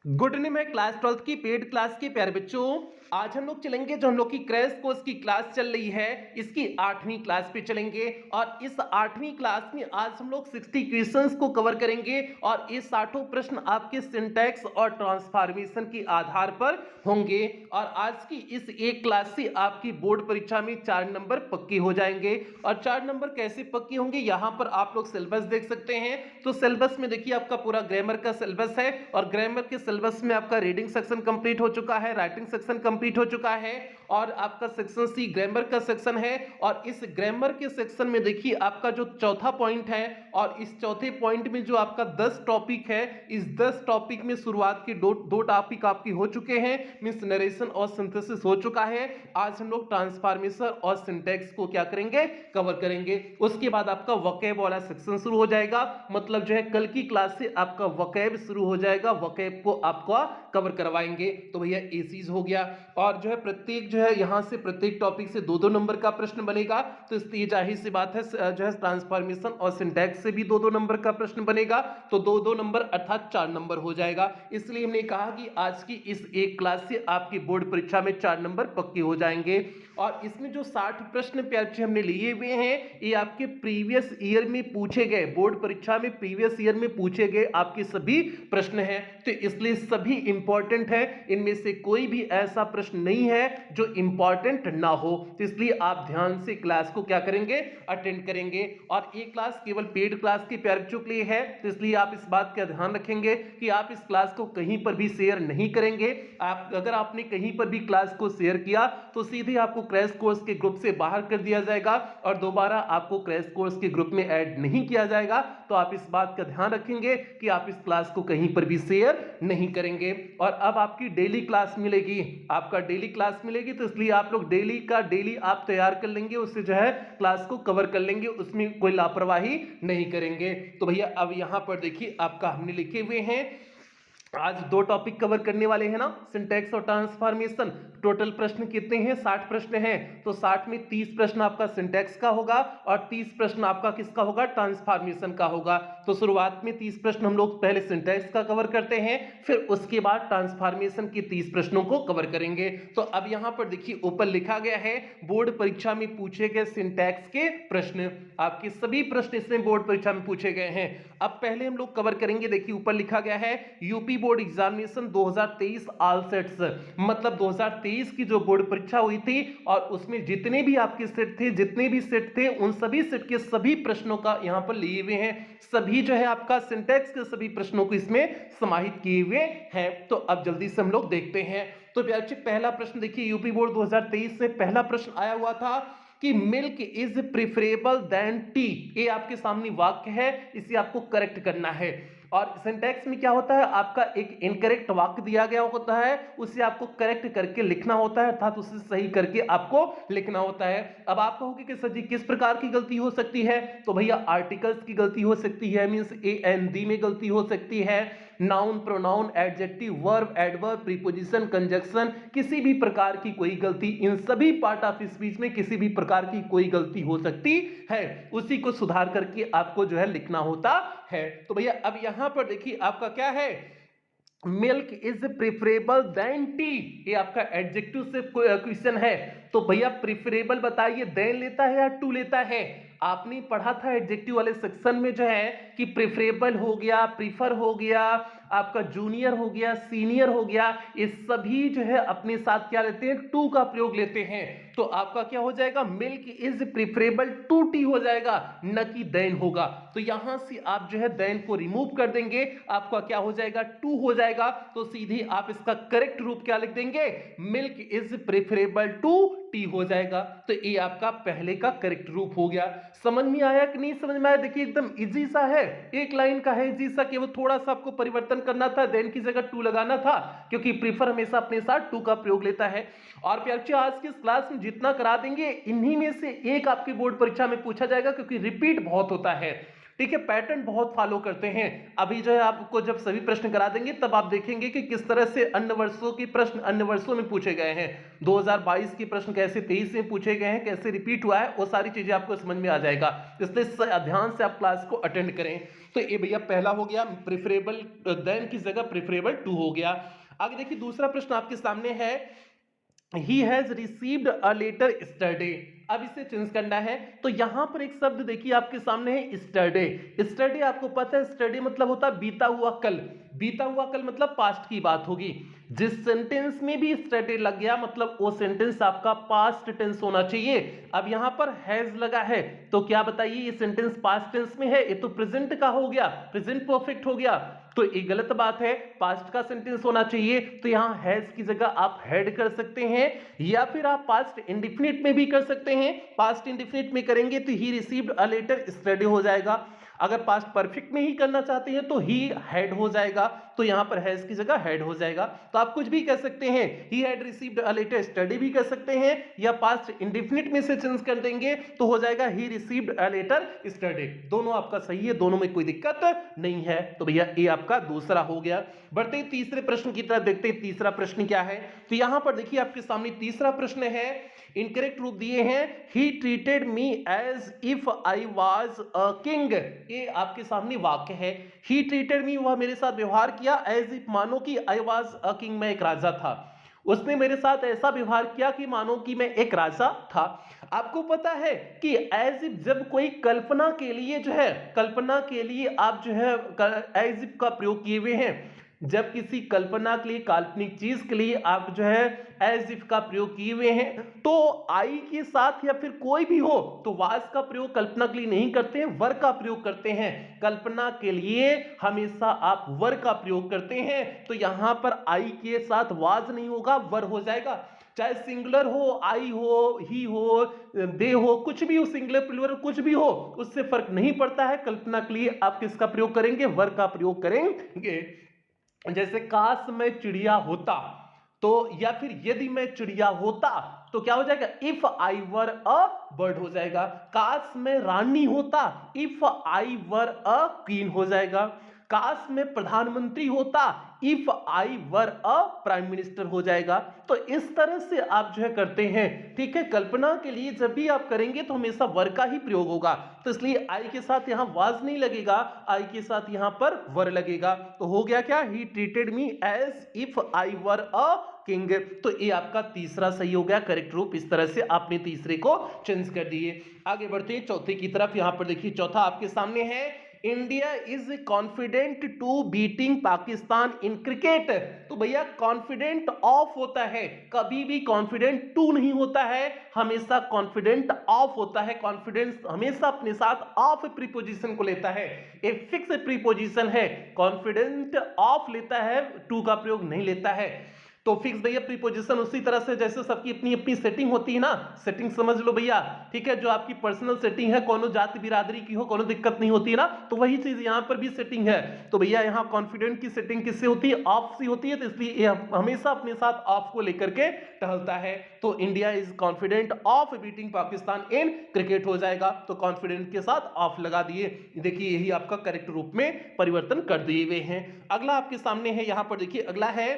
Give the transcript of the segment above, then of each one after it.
Good evening मैं class 12th की paid class के प्यारे बच्चों। आज हम लोग चलेंगे जो हम लोग की क्रैश कोर्स की क्लास चल रही है इसकी 8वीं क्लास पे चलेंगे और इस 8वीं क्लास में आज हम लोग 60 क्वेश्चंस को कवर करेंगे और ये 60 प्रश्न आपके सिंटैक्स और ट्रांसफॉर्मेशन के आधार पर होंगे और आज की इस एक क्लास से आपकी बोर्ड परीक्षा में 4 नंबर पक्के हो जाएंगे। और 4 नंबर कैसे पक्के होंगे यहाँ पर आप लोग सिलेबस देख सकते हैं। तो सिलेबस में देखिए आपका पूरा ग्रामर का सिलेबस है और ग्रामर के सिलेबस में आपका रीडिंग सेक्शन कंप्लीट हो चुका है, राइटिंग सेक्शन कंप्लीट हो चुका है और आपका सेक्शन सी ग्रामर का सेक्शन है। और इस ग्रामर के सेक्शन में देखिए आपका जो चौथा पॉइंट है और इस चौथे पॉइंट में जो आपका 10 टॉपिक है, इस 10 टॉपिक में शुरुआत के दो टॉपिक आपके हो चुके हैं, मींस नरेशन और सिंथेसिस हो चुका है। आज हम लोग ट्रांसफॉर्मेशन और सिंटैक्स को क्या करेंगे, कवर करेंगे। उसके बाद आपका वोकैब वाला सेक्शन शुरू हो जाएगा, मतलब जो है कल की क्लास से आपका वोकैब शुरू हो जाएगा, वोकैब को आपका कवर करवाएंगे। तो भैया ये चीज हो गया। और जो है प्रत्येक जो है यहां से प्रत्येक टॉपिक से 2-2 नंबर का प्रश्न बनेगा। तो इसलिए जाहिर सी बात है जो है ट्रांसफॉर्मेशन और सिंटैक्स से भी 2-2 नंबर का प्रश्न बनेगा, तो 2-2 नंबर अर्थात 4 नंबर हो जाएगा। इसलिए हमने कहा कि आज की इस एक क्लास से आपकी बोर्ड परीक्षा में 4 नंबर पक्के हो जाएंगे। और इसमें जो 60 प्रश्न प्यारे हमने लिए हुए हैं ये आपके प्रीवियस ईयर में पूछे गए, बोर्ड परीक्षा में प्रीवियस ईयर में पूछे गए आपके सभी प्रश्न हैं। तो इसलिए सभी इंपॉर्टेंट है, इनमें से कोई भी ऐसा प्रश्न नहीं है जो इंपॉर्टेंट ना हो। तो इसलिए आप ध्यान से क्लास को क्या करेंगे, अटेंड करेंगे। और ये क्लास केवल पेड क्लास के प्यारे बच्चों के लिए है, तो इसलिए आप इस बात का ध्यान रखेंगे कि आप इस क्लास को कहीं पर भी शेयर नहीं करेंगे। आप अगर आपने कहीं पर भी क्लास को शेयर किया तो सीधे आपको क्रैश कोर्स के ग्रुप से बाहर कर दिया जाएगा और दोबारा आपको क्रैश कोर्स के ग्रुप में ऐड नहीं किया जाएगा। तो आप इस बात का ध्यान रखेंगे कि आप इस क्लास को कहीं पर भी शेयर नहीं करेंगे। और अब आपकी डेली क्लास मिलेगी, आपका डेली क्लास मिलेगी, तो इसलिए आप लोग डेली का डेली आप तैयार कर लेंगे, उससे जो है क्लास को कवर कर लेंगे, उसमें कोई लापरवाही नहीं करेंगे। तो भैया अब यहां पर देखिए आपका हमने लिखे हुए हैं, आज 2 टॉपिक कवर करने वाले हैं ना, सिंटैक्स और ट्रांसफॉर्मेशन। टोटल प्रश्न कितने हैं, 60 प्रश्न हैं। तो 60 में 30 प्रश्न आपका सिंटैक्स का होगा और 30 प्रश्न आपका किसका होगा, ट्रांसफॉर्मेशन का होगा। तो शुरुआत में 30 प्रश्न हम लोग पहले सिंटैक्स का कवर करते हैं, फिर उसके बाद ट्रांसफॉर्मेशन के 30 प्रश्नों को कवर करेंगे। तो अब यहां पर देखिए ऊपर लिखा गया है बोर्ड परीक्षा में पूछे गए सिंटैक्स के प्रश्न, आपके सभी प्रश्न इसमें बोर्ड परीक्षा में पूछे गए हैं। अब पहले हम लोग कवर करेंगे, देखिए ऊपर लिखा गया है UP board examination 2023 all sets, मतलब 2023 की जो बोर्ड परीक्षा हुई थी और उसमें जितने भी आपके सेट थे, जितने भी सेट थे, उन सभी सेट के सभी प्रश्नों का यहां पर लिए हुए हैं। सभी जो है आपका सिंटैक्स के सभी प्रश्नों को इसमें समाहित किए हुए हैं। तो अब जल्दी से हम लोग देखते हैं। तो प्यारे पहला प्रश्न देखिए, यूपी बोर्ड 2023 से पहला प्रश्न आया हुआ था कि milk is preferable than tea. ये आपके सामने वाक्य है, इसे आपको करेक्ट करना है। और सिंटैक्स में क्या होता है, आपका एक इनकरेक्ट वाक्य दिया गया होता है, उसे आपको करेक्ट करके लिखना होता है, अर्थात उसे सही करके आपको लिखना होता है। अब आप कहोगे कि सर जी किस प्रकार की गलती हो सकती है, तो भैया आर्टिकल्स की गलती हो सकती है, मींस ए एन दी में गलती हो सकती है, noun pronoun adjective verb adverb preposition conjunction, किसी भी प्रकार की कोई गलती, इन सभी पार्ट ऑफ स्पीच में किसी भी प्रकार की कोई गलती हो सकती है, उसी को सुधार करके आपको जो है लिखना होता है। तो भैया अब यहां पर देखिए आपका क्या है, milk is preferable than tea, ये आपका एडजेक्टिव से क्वेश्चन है। तो भैया प्रिफरेबल बताइए, देन लेता है या टू लेता है। आपने पढ़ा था एडजेक्टिव वाले सेक्शन में जो है कि प्रिफरेबल हो गया, प्रीफर हो गया, आपका जूनियर हो गया, सीनियर हो गया, ये सभी जो है अपने साथ क्या लेते हैं, टू का प्रयोग लेते हैं। तो आपका क्या हो जाएगा, milk is preferable to tea हो जाएगा, न कि देन होगा। तो यहां से आप जो है देन को रिमूव कर देंगे, आपका क्या हो जाएगा, टू हो जाएगा। तो सीधे आप इसका करेक्ट रूप क्या लिख देंगे, milk is preferable to tea हो जाएगा। तो ये आपका पहले का करेक्ट रूप हो गया। समझ में आया कि नहीं समझ में आया, देखिए एकदम इजी सा है, एक लाइन का है इजी सा, केवल थोड़ा सा आपको परिवर्तन करना था, देन की जगह टू लगाना था, क्योंकि प्रीफर हमेशा अपने साथ टू का प्रयोग लेता है। और प्यारे आज की इस क्लास में जितना करा देंगे इन्हीं में से एक आपकी बोर्ड परीक्षा में पूछा जाएगा, क्योंकि रिपीट बहुत होता है। ठीक है, पैटर्न बहुत फॉलो करते हैं। अभी जो है आपको जब सभी प्रश्न करा देंगे तब आप देखेंगे कि किस तरह से अन्य वर्षों के प्रश्न अन्य वर्षों में पूछे गए हैं, 2022 के प्रश्न कैसे 23 में पूछे गए हैं, कैसे रिपीट हुआ है, वो सारी चीजें आपको समझ में आ जाएगा। इसलिए ध्यान से आप क्लास को अटेंड करें। तो ये भैया पहला हो गया, प्रेफरेबल देन की जगह प्रेफरेबल टू हो गया। आगे देखिए दूसरा प्रश्न आपके सामने है, he has received a letter yesterday। अब इसे चेंज करना है, तो यहां पर एक शब्द देखिए आपके सामने है स्टरडे। स्टरडे आपको पता है स्टरडे मतलब होता है बीता हुआ कल। बीता हुआ कल मतलब पास्ट की बात होगी। जिस सेंटेंस में भी स्टरडे लग गया मतलब वो सेंटेंस आपका पास्ट टेंस होना चाहिए। अब यहां पर हैज लगा है तो क्या बताइए ये सेंटेंस पास्ट टेंस में है, ये तो प्रेजेंट का हो गया, प्रेजेंट परफेक्ट हो गया, तो ये गलत बात है, पास्ट का सेंटेंस होना चाहिए। तो यहां हैज की जगह आप हैड कर सकते हैं, या फिर आप पास्ट इंडिफिनिट में भी कर सकते हैं। पास्ट इंडिफिनिट में करेंगे तो he received a letter yesterday हो जाएगा। अगर पास्ट परफेक्ट में ही करना चाहते हैं तो ही हैड हो जाएगा, तो यहां पर हैज की जगह हैड हो जाएगा। तो आप कुछ भी कह सकते हैं, he had received a letter yesterday भी कर सकते हैं, या पास्ट इंडिफिनिट में से चेंज कर देंगे तो हो जाएगा he received a letter yesterday. दोनों आपका सही है, दोनों में कोई दिक्कत नहीं है। तो भैया ये आपका दूसरा हो गया। बढ़ते तीसरे प्रश्न की तरफ देखते हैं, तीसरा प्रश्न क्या है। तो यहां पर देखिए आपके सामने तीसरा प्रश्न है, इनकरेक्ट रूप दिए हैं, he treated me as if I was a king. ये आपके सामने वाक्य है, ही ट्रीटेड मी, वह मेरे साथ व्यवहार किया, एज इफ मानो कि आई वाज अ किंग, मैं एक राजा था। उसने मेरे साथ ऐसा व्यवहार किया कि मानो कि मैं एक राजा था। आपको पता है कि एज इफ जब कोई कल्पना के लिए जो है, कल्पना के लिए आप जो है एज इफ का प्रयोग किए हुए हैं, जब किसी कल्पना के लिए, काल्पनिक चीज के लिए आप जो है एज इफ का प्रयोग किए हुए हैं, तो आई के साथ या फिर कोई भी हो तो वाज का प्रयोग कल्पना के लिए नहीं करते हैं, वर का प्रयोग करते हैं। कल्पना के लिए हमेशा आप वर का प्रयोग करते हैं, तो यहां पर आई के साथ वाज नहीं होगा, वर हो जाएगा। चाहे सिंगुलर हो, आई हो, ही हो, दे हो, कुछ भी हो, सिंगुलर प्लूरल कुछ भी हो, उससे फर्क नहीं पड़ता है। कल्पना के लिए आप किसका प्रयोग करेंगे, वर का प्रयोग करेंगे। जैसे काश मैं चिड़िया होता, तो या फिर यदि मैं चिड़िया होता तो क्या हो जाएगा, if I were a bird हो जाएगा। काश मैं रानी होता, if I were a queen हो जाएगा। काश मैं प्रधानमंत्री होता, if I were a prime minister हो जाएगा। तो इस तरह से आप जो है करते हैं, ठीक है। कल्पना के लिए जब भी आप करेंगे तो हमेशा वर का ही प्रयोग होगा, तो इसलिए आई के साथ यहां वाज नहीं लगेगा, आई के साथ यहां पर वर लगेगा। तो हो गया क्या, he treated me as if I were a king. तो ये आपका तीसरा सही हो गया, करेक्ट रूप। इस तरह से आपने तीसरे को चेंज कर दिए। आगे बढ़ते हैं चौथे की तरफ। यहां पर देखिए चौथा आपके सामने है, India is confident to beating Pakistan in cricket. तो भैया कॉन्फिडेंट ऑफ होता है, कभी भी कॉन्फिडेंट टू नहीं होता है, हमेशा कॉन्फिडेंट ऑफ होता है। कॉन्फिडेंस हमेशा अपने साथ ऑफ प्रीपोजिशन को लेता है, एक फिक्स प्रीपोजिशन है, कॉन्फिडेंट ऑफ लेता है, टू का प्रयोग नहीं लेता है। तो फिक्स भैया प्रीपोजिशन उसी तरह से जैसे सबकी अपनी अपनी सेटिंग होती है ना, सेटिंग समझ लो भैया, ठीक है। जो आपकी पर्सनल सेटिंग है, कोनो जाति बिरादरी की हो, कोनो दिक्कत नहीं होती है ना, तो वही चीज यहां पर भी सेटिंग है। तो भैया यहां कॉन्फिडेंट की सेटिंग किससे होती है, ऑफ से होती है, तो इसलिए ये हमेशा अपने साथ ऑफ को लेकर के टहलता है। तो India is confident of beating Pakistan in cricket हो जाएगा, तो कॉन्फिडेंट के साथ ऑफ लगा दिए। देखिए यही आपका करेक्ट रूप में परिवर्तन कर दिए हुए हैं। अगला आपके सामने है, यहां पर देखिए अगला है,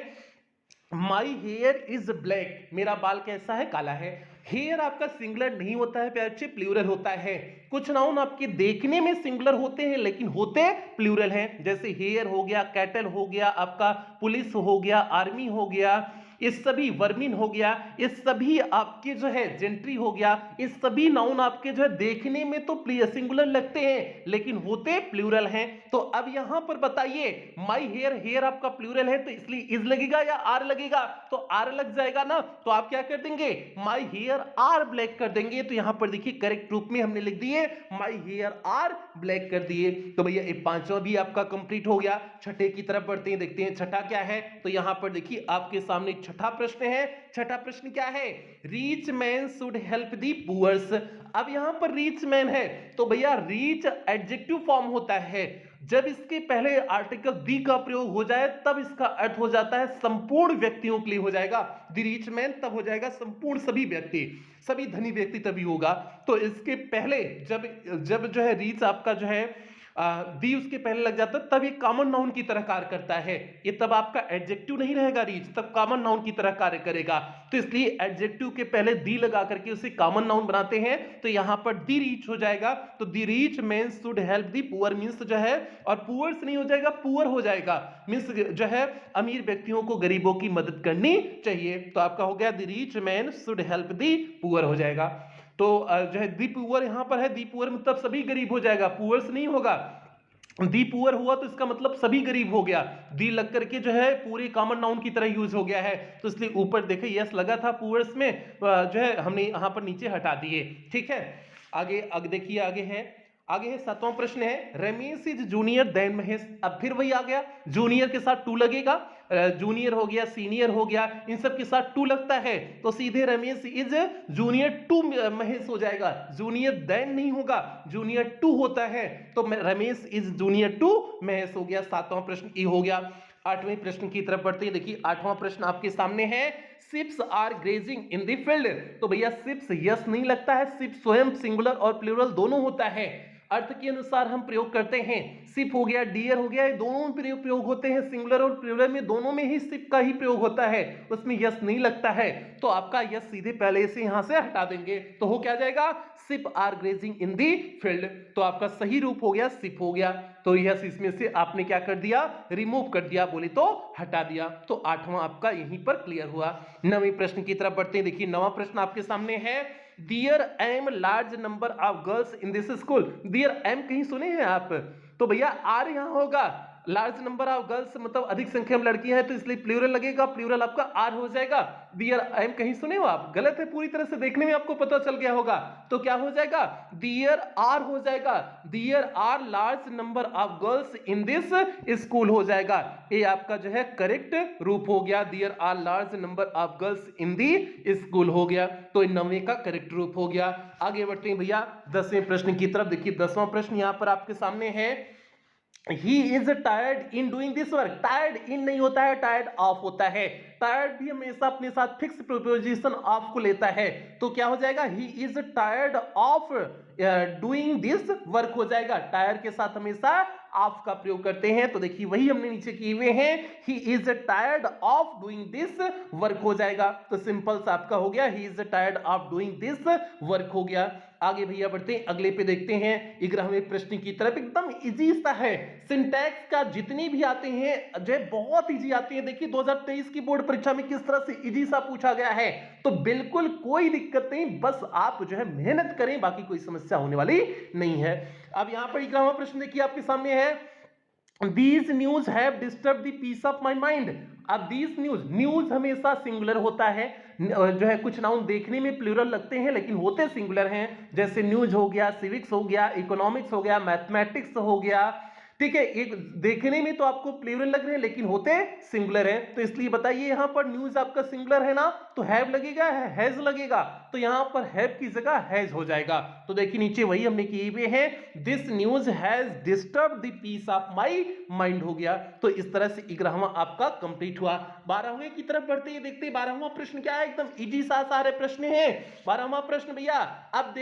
माई हेयर इज ब्लैक, मेरा बाल कैसा है, काला है। हेयर आपका सिंगुलर नहीं होता है प्यारे बच्चे, प्लूरल होता है। कुछ नाउन आपके देखने में सिंगुलर होते हैं लेकिन होते प्लूरल हैं, जैसे हेयर हो गया, कैटल हो गया, आपका पुलिस हो गया, आर्मी हो गया, इस सभी वर्मिन हो गया, इस सभी आपके जो है जेंट्री हो गया, इस सभी नाउन आपके जो है देखने में तो सिंगुलर लगते हैं लेकिन होते प्लूरल हैं। तो अब यहां पर बताइए, माई हेयर, हेयर आपका प्लूरल है तो इसलिए इज लगेगा या आर लगेगा, तो आर लग जाएगा ना, तो आप क्या कर देंगे, माई हेयर आर ब्लैक कर देंगे। तो यहां पर देखिए करेक्ट रूप में हमने लिख दिए माई हेयर आर ब्लैक कर दिए। तो भैया ये पांचवा भी आपका कंप्लीट हो गया। छठे की तरफ बढ़ते हैं, देखते हैं छठा क्या है। तो यहां पर देखिए आपके सामने छठा प्रश्न है। छठा प्रश्न क्या है, rich man should help the poors. अब यहां पर रीच मैन है तो भैया रीच एडजेक्टिव फॉर्म होता है, जब इसके पहले आर्टिकल दी का प्रयोग हो जाए तब इसका अर्थ हो जाता है संपूर्ण व्यक्तियों के लिए हो जाएगा। द रीच मैन तब हो जाएगा संपूर्ण सभी व्यक्ति, सभी धनी व्यक्ति तभी होगा। तो इसके पहले जब जब जो है रीच आपका जो है दी उसके पहले लग जाता है तब ये कॉमन नाउन की तरह कार्य करता है। ये तब आपका एडजेक्टिव नहीं रहेगा रीच, तब कॉमन नाउन की तरह कार्य करेगा। तो इसलिए एडजेक्टिव के पहले दी लगा करके उसे कॉमन नाउन बनाते हैं। तो यहां पर दी रीच हो जाएगा। तो the rich men should help the poor means जो है, और पुअर्स नहीं हो जाएगा, पुअर हो जाएगा, मींस जो है अमीर व्यक्तियों को गरीबों की मदद करनी चाहिए। तो आपका हो गया the rich man should help the poor हो जाएगा। तो जो है दी पुअर यहां पर है, दी पुअर मतलब सभी गरीब हो जाएगा, पुअर्स नहीं होगा। दी पुअर हुआ तो इसका मतलब सभी गरीब हो गया, दी लग करके जो है पूरे कॉमन नाउन की तरह यूज हो गया है। तो इसलिए ऊपर देखे यस लगा था पुअर्स में, जो है हमने यहां पर नीचे हटा दिए। ठीक है, आगे देखिए, आगे है 7वां प्रश्न है Ramesh is junior than Mahesh. अब फिर वही आ गया, जूनियर के साथ टू लगेगा, जूनियर हो गया, सीनियर हो गया, इन सब के साथ टू लगता है। तो सीधे Ramesh is junior to Mahesh हो जाएगा, जूनियर देन नहीं होगा, जूनियर टू होता है। तो Ramesh is junior to Mahesh हो गया। 7वां प्रश्न ई हो गया। 8वें प्रश्न की तरफ बढ़ते हैं। देखिए 8वां प्रश्न आपके सामने है, ships are grazing in the field. तो भैया शिप्स यस नहीं लगता है, शिप स्वयं सिंगुलर और प्लूरल दोनों होता है, अर्थ के अनुसार हम प्रयोग करते हैं। शिप हो गया, डियर हो गया, ये दोनों प्रयोग होते हैं, सिंगुलर और प्लूरल में दोनों में ही शिप का ही प्रयोग होता है, उसमें यस नहीं लगता है। तो आपका यस सीधे पहले से यहां से हटा देंगे, तो हो क्या जाएगा, ship are grazing in the field. तो आपका सही रूप हो गया शिप हो गया। तो यस इसमें से आपने क्या कर दिया, रिमूव कर दिया, बोले तो हटा दिया। तो 8वां आपका यहीं पर क्लियर हुआ। 9वें प्रश्न की तरफ बढ़ते हैं। देखिए 9वां प्रश्न आपके सामने है, There am large number of girls in this school। There am कहीं सुने हैं आप? तो भैया आर यहां होगा, लार्ज नंबर ऑफ गर्ल्स मतलब अधिक संख्या में लड़कियां हैं, तो इसलिए प्लूरल लगेगा, प्लूरल आपका आर हो जाएगा। दियर एम कहीं सुने हो आप? गलत है, पूरी तरह से देखने में आपको पता चल गया होगा। तो क्या हो जाएगा, दियर आर हो जाएगा, there are large number of girls in this school हो जाएगा। ये आपका जो है करेक्ट रूप हो गया, there are large number of girls in the school हो गया। तो 9वें का करेक्ट रूप हो गया। आगे बढ़ते हैं भैया 10वें प्रश्न की तरफ। देखिए 10वां प्रश्न यहां पर आपके सामने है, He is tired in doing this work। tired in नहीं होता है, tired of होता है। tired भी हमेशा अपने साथ फिक्स प्रीपोजिशन of को लेता है। तो क्या हो जाएगा, he is tired of doing this work हो जाएगा। tired के साथ हमेशा ऑफ का प्रयोग करते हैं। तो देखिए वही हमने नीचे किए हुए हैं, he is tired of doing this work हो जाएगा। तो सिंपल सा आपका हो गया, he is tired of doing this work हो गया। आगे भैया बढ़ते हैं, अगले पे देखते हैं 11वें प्रश्न की तरफ। एकदम इजी सा है, सिंटैक्स का जितने भी आते हैं जो बहुत इजी आते हैं। देखिए 2023 की बोर्ड परीक्षा में किस तरह से इजी सा पूछा गया है, तो बिल्कुल कोई दिक्कत नहीं, बस आप जो है मेहनत करें, बाकी कोई समस्या होने वाली नहीं है। अब यहां पर 11वां प्रश्न देखिए आपके सामने है, These news have disturbed the peace of my mind। अब these न्यूज हमेशा सिंगुलर होता है, जो है कुछ नाउन देखने में प्लूरल लगते हैं लेकिन होते सिंगुलर हैं, जैसे न्यूज हो गया, सिविक्स हो गया, इकोनॉमिक्स हो गया, मैथमेटिक्स हो गया। ठीक है, एक देखने में तो आपको प्लूरल लग रहे हैं लेकिन होते सिंगुलर है। तो इसलिए बताइए यहां पर न्यूज आपका सिंगुलर है ना, तो हैव लगेगा, हैज लगेगा, तो यहां पर हैव की जगह हैज हो जाएगा। तो देखिए नीचे वही हमने किए हुए हैं, this news has disturb the peace of my mind हो गया। तो इस तरह से 11वां आपका कंप्लीट हुआ। 12वें की तरफ बढ़ते हैं, देखते हैं 12वां प्रश्न क्या है। एकदम इजी सा सारे प्रश्न है। 12वां प्रश्न भैया अब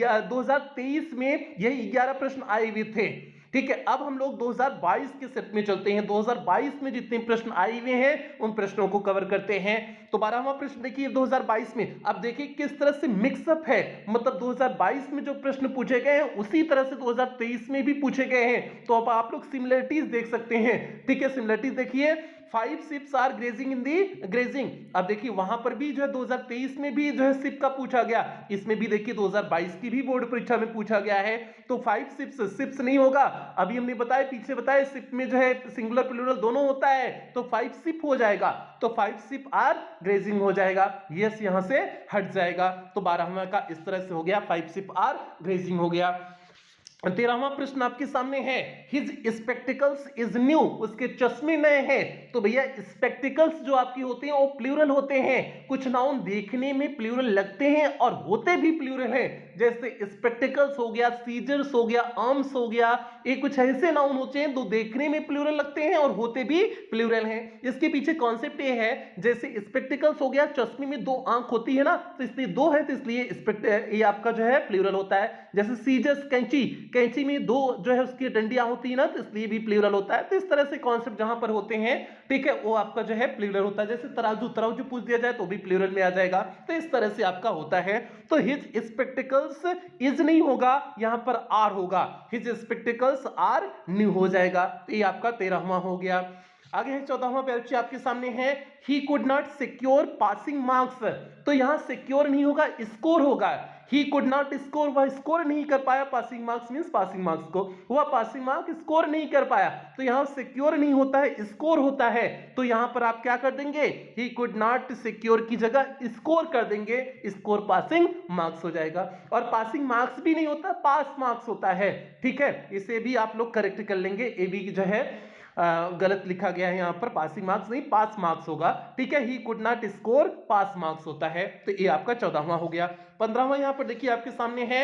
2023 में यही 11 प्रश्न आए हुए थे। ठीक है, अब हम लोग 2022 के सेट में चलते हैं। 2022 में जितने प्रश्न आए हुए हैं उन प्रश्नों को कवर करते हैं। तो 12वां प्रश्न देखिए 2022 में, अब देखिए किस तरह से मिक्सअप है, मतलब 2022 में जो प्रश्न पूछे गए हैं उसी तरह से 2023 में भी पूछे गए हैं। तो अब आप लोग सिमिलरिटीज देख सकते हैं। ठीक है, सिमिलरिटीज देखिए, 5 ships are grazing in the grazing। अब देखिए वहां पर भी जो है 2023 में भी जो है शिप का पूछा गया, इसमें भी देखिए 2022 की भी बोर्ड परीक्षा में पूछा गया है। तो 5 शिप्स नहीं होगा, अभी हमने बताया, पीछे बताया, शिप में जो है सिंगुलर प्लूरल दोनों होता है, तो 5 शिप हो जाएगा। तो 5 शिप आर ग्रेजिंग हो जाएगा, यस यहां से हट जाएगा। तो 12वां का इस तरह से हो गया, 5 शिप आर ग्रेजिंग हो गया। 13वां प्रश्न आपके सामने है, हिज स्पेक्टिकल्स इज न्यू, उसके चश्मे नए हैं। तो भैया स्पेक्टिकल्स जो आपकी होते हैं वो प्लूरल होते हैं। कुछ नाउन देखने में प्लूरल लगते हैं और होते भी प्लूरल हैं, जैसे स्पेक्टिकल्स हो गया, सीजर्स हो गया, आर्म्स हो गया। ये कुछ ऐसे नाउन होते हैं जो देखने में प्लूरल लगते हैं और होते भी प्लूरल हैं। इसके पीछे कॉन्सेप्ट ये है, जैसे स्पेक्टिकल्स हो गया, चश्मे में 2 आंख होती है ना, तो इसलिए 2 है, तो इसलिए ये आपका जो है प्लूरल होता है। जैसे सीजर्स कैंची, कैंची में दो जो है उसकी डंडियां होती है ना, तो इसलिए भी प्लूरल होता है। तो इस तरह से कॉन्सेप्ट जहां पर होते हैं, ठीक है, वो आपका जो है प्लूरल होता है। जैसे तराजू तराजू पूछ दिया जाए तो भी प्लूरल में आ जाएगा। तो इस तरह से आपका होता है। तो हिज स्पेक्टिकल्स इज नहीं होगा, यहां पर आर होगा, हिज स्पेक्टिकल्स आर न्यू हो जाएगा। तो ये आपका 13वां हो गया। आगे है 14वां पेज आपके सामने है, he could not secure passing marks. तो यहां सिक्योर नहीं होगा, स्कोर होगा। ही कुड नॉट स्कोर, वह स्कोर नहीं कर पाया। Passing marks means passing marks को, वह पासिंग मार्क स्कोर नहीं कर पाया। तो यहां सिक्योर नहीं होता है, स्कोर होता है। तो यहां पर आप क्या कर देंगे, ही कुड नॉट सिक्योर की जगह स्कोर कर देंगे, स्कोर पासिंग मार्क्स हो जाएगा। और पासिंग मार्क्स भी नहीं होता, पास मार्क्स होता है, ठीक है। इसे भी आप लोग करेक्ट कर लेंगे। ए बी जो है गलत लिखा गया है यहां पर, पासिंग मार्क्स नहीं पास मार्क्स होगा, ठीक है। He could not score pass marks होता है। तो ये आपका 14वां हो गया। 15वां यहां पर देखिए आपके सामने है,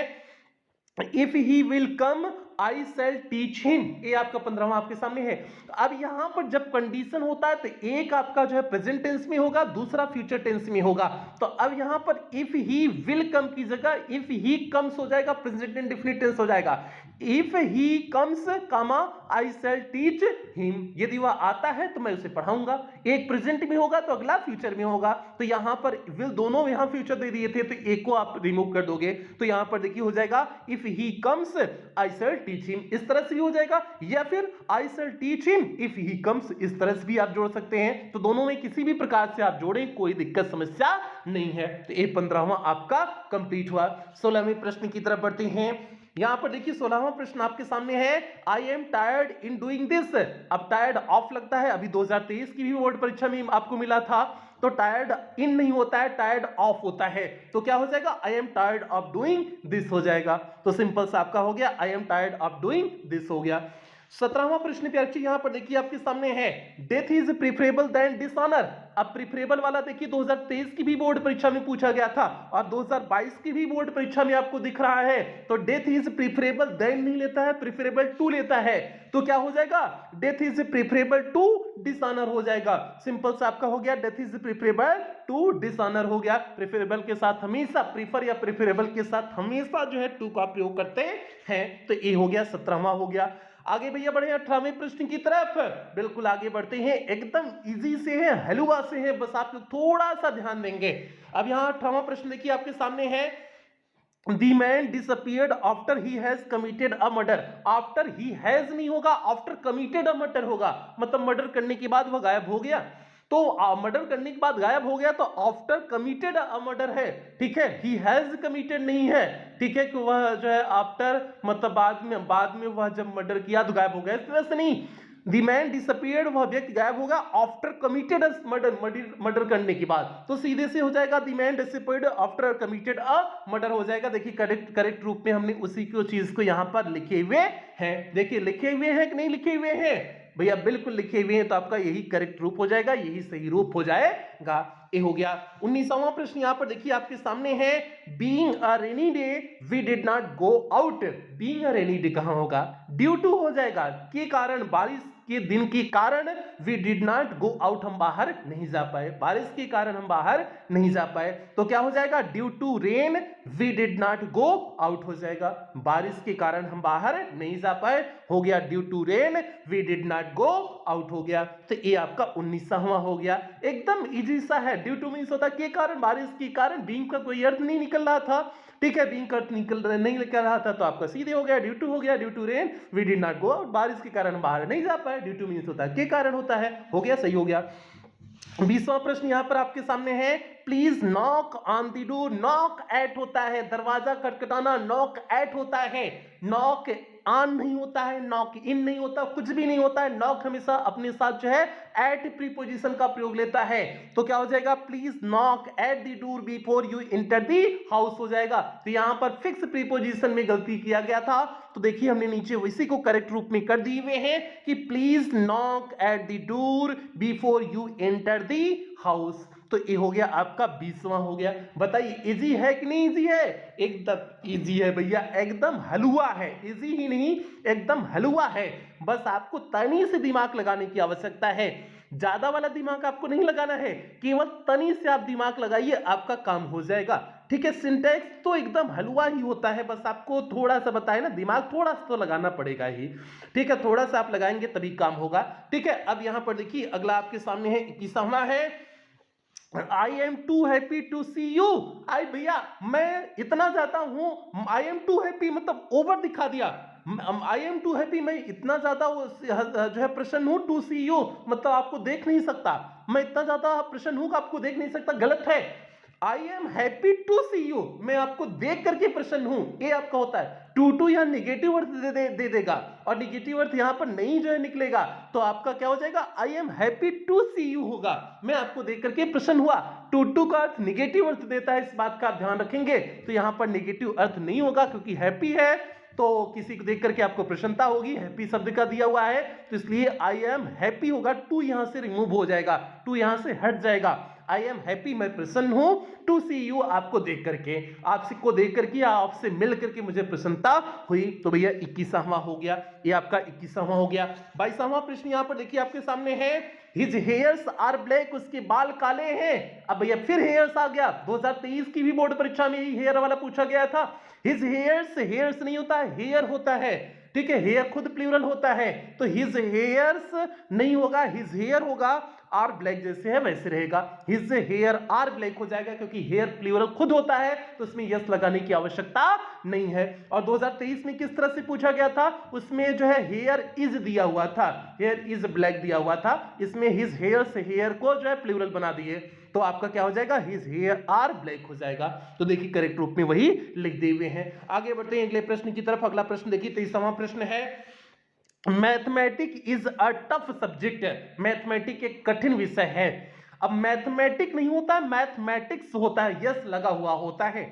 if he will come I shall teach him. ये आपका 15वां आपके सामने है। अब यहां पर जब कंडीशन होता है तो एक आपका जो है प्रेजेंट टेंस में होगा, दूसरा फ्यूचर टेंस में होगा। तो अब यहां पर इफ ही विल कम की जगह इफ ही कम्स हो जाएगा, प्रेजेंट इंडेफिनिट टेंस हो जाएगा। If he comes comma I shall teach him, यदि वह आता है तो मैं उसे पढ़ाऊंगा। एक प्रेजेंट में होगा तो अगला फ्यूचर में होगा। तो यहां पर विल दोनों यहां फ्यूचर दे दिए थे, तो एक को आप रिमूव कर दोगे। तो यहां पर देखिए हो जाएगा, if he comes I shall teach him, इस तरह से भी हो जाएगा। या फिर I shall teach him if he comes, इस तरह से भी आप जोड़ सकते हैं। तो दोनों में किसी भी प्रकार से आप जोड़ें, कोई दिक्कत समस्या नहीं है। तो ये 15वां आपका कंप्लीट हुआ। 16वें प्रश्न की तरफ बढ़ते हैं। यहां पर देखिए 16वां प्रश्न आपके सामने है, I am tired in doing this. अब टायर्ड ऑफ लगता है, अभी 2023 की भी बोर्ड परीक्षा में आपको मिला था। तो टायर्ड इन नहीं होता है, टायर्ड ऑफ होता है। तो क्या हो जाएगा, I am tired of doing this हो जाएगा। तो सिंपल सा आपका हो गया, I am tired of doing this हो गया। 17वां प्रश्न प्यारे यहां पर देखिए आपके सामने है, death is preferable than dishonour. अब प्रीफरेबल वाला देखिए 2023 की भी बोर्ड परीक्षा में पूछा गया था और 2022 की भी बोर्ड परीक्षा में आपको दिख रहा है। तो डेथ इज प्रीफरेबल देन नहीं लेता है, प्रीफरेबल टू लेता है। तो क्या हो जाएगा, death is preferable to dishonour हो जाएगा। सिंपल सा आपका हो गया, death is preferable to dishonour हो गया। प्रीफरेबल के साथ हमेशा, प्रीफर या प्रीफरेबल के साथ हमेशा जो है टू का प्रयोग करते हैं। तो ये हो गया, 17वां हो गया। आगे भैया बढ़े 18वें प्रश्न की तरफ। बिल्कुल आगे बढ़ते हैं, एकदम इजी से है, हलवा से है, बस आप लोग थोड़ा सा ध्यान देंगे। अब यहां 18वां प्रश्न देखिए आपके सामने है, The man disappeared after he has committed a murder. After he has नहीं होगा, after committed a murder होगा, मतलब मर्डर करने के बाद वह गायब हो गया। तो मर्डर करने के बाद गायब हो गया, तो आफ्टर कमिटेड अ मर्डर है, ठीक है। ही हैज कमिटेड नहीं है, ठीक है, कि वह जो है आफ्टर मतलब बाद में वह जब मर्डर किया तो गायब हो गया, इस तरह से नहीं। The man disappeared, वह व्यक्ति गायब होगा आफ्टर कमिटेड मर्डर करने के बाद। तो सीधे से हो जाएगा, The man disappeared after committed a murder हो जाएगा। देखिए करेक्ट रूप में हमने उसी को चीज को यहां पर लिखे हुए हैं। देखिए लिखे हुए हैं कि नहीं लिखे हुए हैं भैया, बिल्कुल लिखे हुए हैं। तो आपका यही करेक्ट रूप हो जाएगा, यही सही रूप हो जाएगा। ये हो गया। 19वां प्रश्न यहां पर देखिए आपके सामने है, being a rainy day we did not go out. Being a rainy day कहां होगा, ड्यू टू हो जाएगा, के कारण, बारिश के दिन के कारण we did not go out, हम बाहर नहीं जा पाए, बारिश के कारण हम बाहर नहीं जा पाए। तो क्या हो जाएगा, due to rain we did not go out हो जाएगा, बारिश के कारण हम बाहर नहीं जा पाए, हो गया due to rain we did not go out हो गया। तो ये आपका 19वां हो गया। एकदम इजी सा है। ड्यू टू मींस होता के कारण, बारिश के कारण, बीइंग का कोई अर्थ नहीं निकल रहा था, ठीक है, बीइंग का अर्थ नहीं निकल रहा था, तो आपका सीधे हो गया, ड्यू टू हो गया, due to rain we did not go out, बारिश के कारण बाहर नहीं जा पाए। ड्यू टू मींस होता है के कारण होता है, हो गया, सही हो गया। 20वां प्रश्न यहां पर आपके सामने है, please knock on the door. Knock eight होता है दरवाजा खटखटाना, नॉक एट होता है, नॉक ऑन नहीं होता है, नॉक इन नहीं होता, कुछ भी नहीं होता है। नॉक हमेशा अपने साथ जो है एट प्रीपोजिशन का प्रयोग लेता है। तो क्या हो जाएगा, please knock at the door before you enter the house हो जाएगा। तो यहां पर फिक्स प्रीपोजिशन में गलती किया गया था, तो देखिए हमने नीचे इसी को करेक्ट रूप में कर दिए हुए हैं कि please knock at the door before you enter the house. तो ये हो गया आपका 20वां हो गया। बताइए इजी है कि नहीं इजी है, एकदम इजी है भैया, एकदम हलवा है, इजी ही नहीं एकदम हलवा है। बस आपको तनी से दिमाग लगाने की आवश्यकता है, ज्यादा वाला दिमाग आपको नहीं लगाना है, केवल तनी से आप दिमाग लगाइए, आपका काम हो जाएगा। ठीक है, सिंटैक्स तो एकदम हलवा ही होता है, बस आपको थोड़ा सा बताए ना, दिमाग थोड़ा सा तो लगाना पड़ेगा ही। ठीक है, थोड़ा सा आप लगाएंगे तभी काम होगा। ठीक है, अब यहां पर देखिए अगला आपके सामने है 21वां है, I am too happy to see you. I भैया मैं इतना ज्यादा हूं, आई एम टू हैप्पी मतलब ओवर दिखा दिया। आई एम टू हैप्पी, मैं इतना ज्यादा जो है प्रसन्न हूं, टू सी यू मतलब आपको देख नहीं सकता, मैं इतना ज्यादा प्रसन्न हूं कि आपको देख नहीं सकता, गलत है। I am happy to see you, मैं आपको देख करके प्रसन्न हूं, ये आपका होता है। टू यहां निगेटिव अर्थ दे देगा, और निगेटिव अर्थ यहां पर नहीं जो है निकलेगा, तो आपका क्या हो जाएगा, I am happy to see you होगा, मैं आपको देख करके प्रसन्न हुआ। टू का अर्थ निगेटिव अर्थ देता है, इस बात का आप ध्यान रखेंगे। तो यहां पर निगेटिव अर्थ नहीं होगा, क्योंकि हैप्पी है तो किसी को देख करके आपको प्रसन्नता होगी, हैप्पी शब्द का दिया हुआ है, तो इसलिए आई एम हैप्पी होगा, टू यहां से रिमूव हो जाएगा, टू यहां से हट जाएगा। आई एम हैप्पी, मैं प्रसन्न हूं, टू सी यू आपको देख करके, आपसे को देख करके, आपसे मिल करके मुझे प्रसन्नता हुई। तो भैया 21वां हो गया, ये आपका 21वां हो गया। 22वां प्रश्न यहां पर देखिए आपके सामने है, हिज हेयर्स आर ब्लैक, उसके बाल काले हैं। अब भैया फिर हेयर्स आ गया, 2023 की भी बोर्ड परीक्षा में हेयर वाला पूछा गया था। हिज हेयर्स, हेयर्स नहीं होता है, हेयर होता है। ठीक है, हेयर खुद प्लूरल होता है, तो हिज हेयर्स नहीं होगा, हिज हेयर होगा, आर ब्लैक जैसे है वैसे रहेगा, हिज हेयर आर ब्लैक हो जाएगा, क्योंकि हेयर प्लूरल खुद होता है, तो इसमें यस लगाने की आवश्यकता नहीं है। और 2023 में किस तरह से पूछा गया था, उसमें जो है हेयर इज दिया हुआ था, हेयर इज ब्लैक दिया हुआ था, इसमें हिज हेयर से हेयर को जो है प्लूरल बना दिए, तो आपका क्या हो जाएगा, हिज हेयर आर ब्लैक हो जाएगा। तो देखिए करेक्ट रूप में वही लिख दिए हुए हैं। आगे बढ़ते हैं अगले प्रश्न की तरफ। अगला प्रश्न देखिए 23वां प्रश्न है, mathematic is a tough subject, mathematic एक कठिन विषय है। अब मैथमेटिक नहीं होता, मैथमेटिक्स होता है, यस लगा हुआ होता है,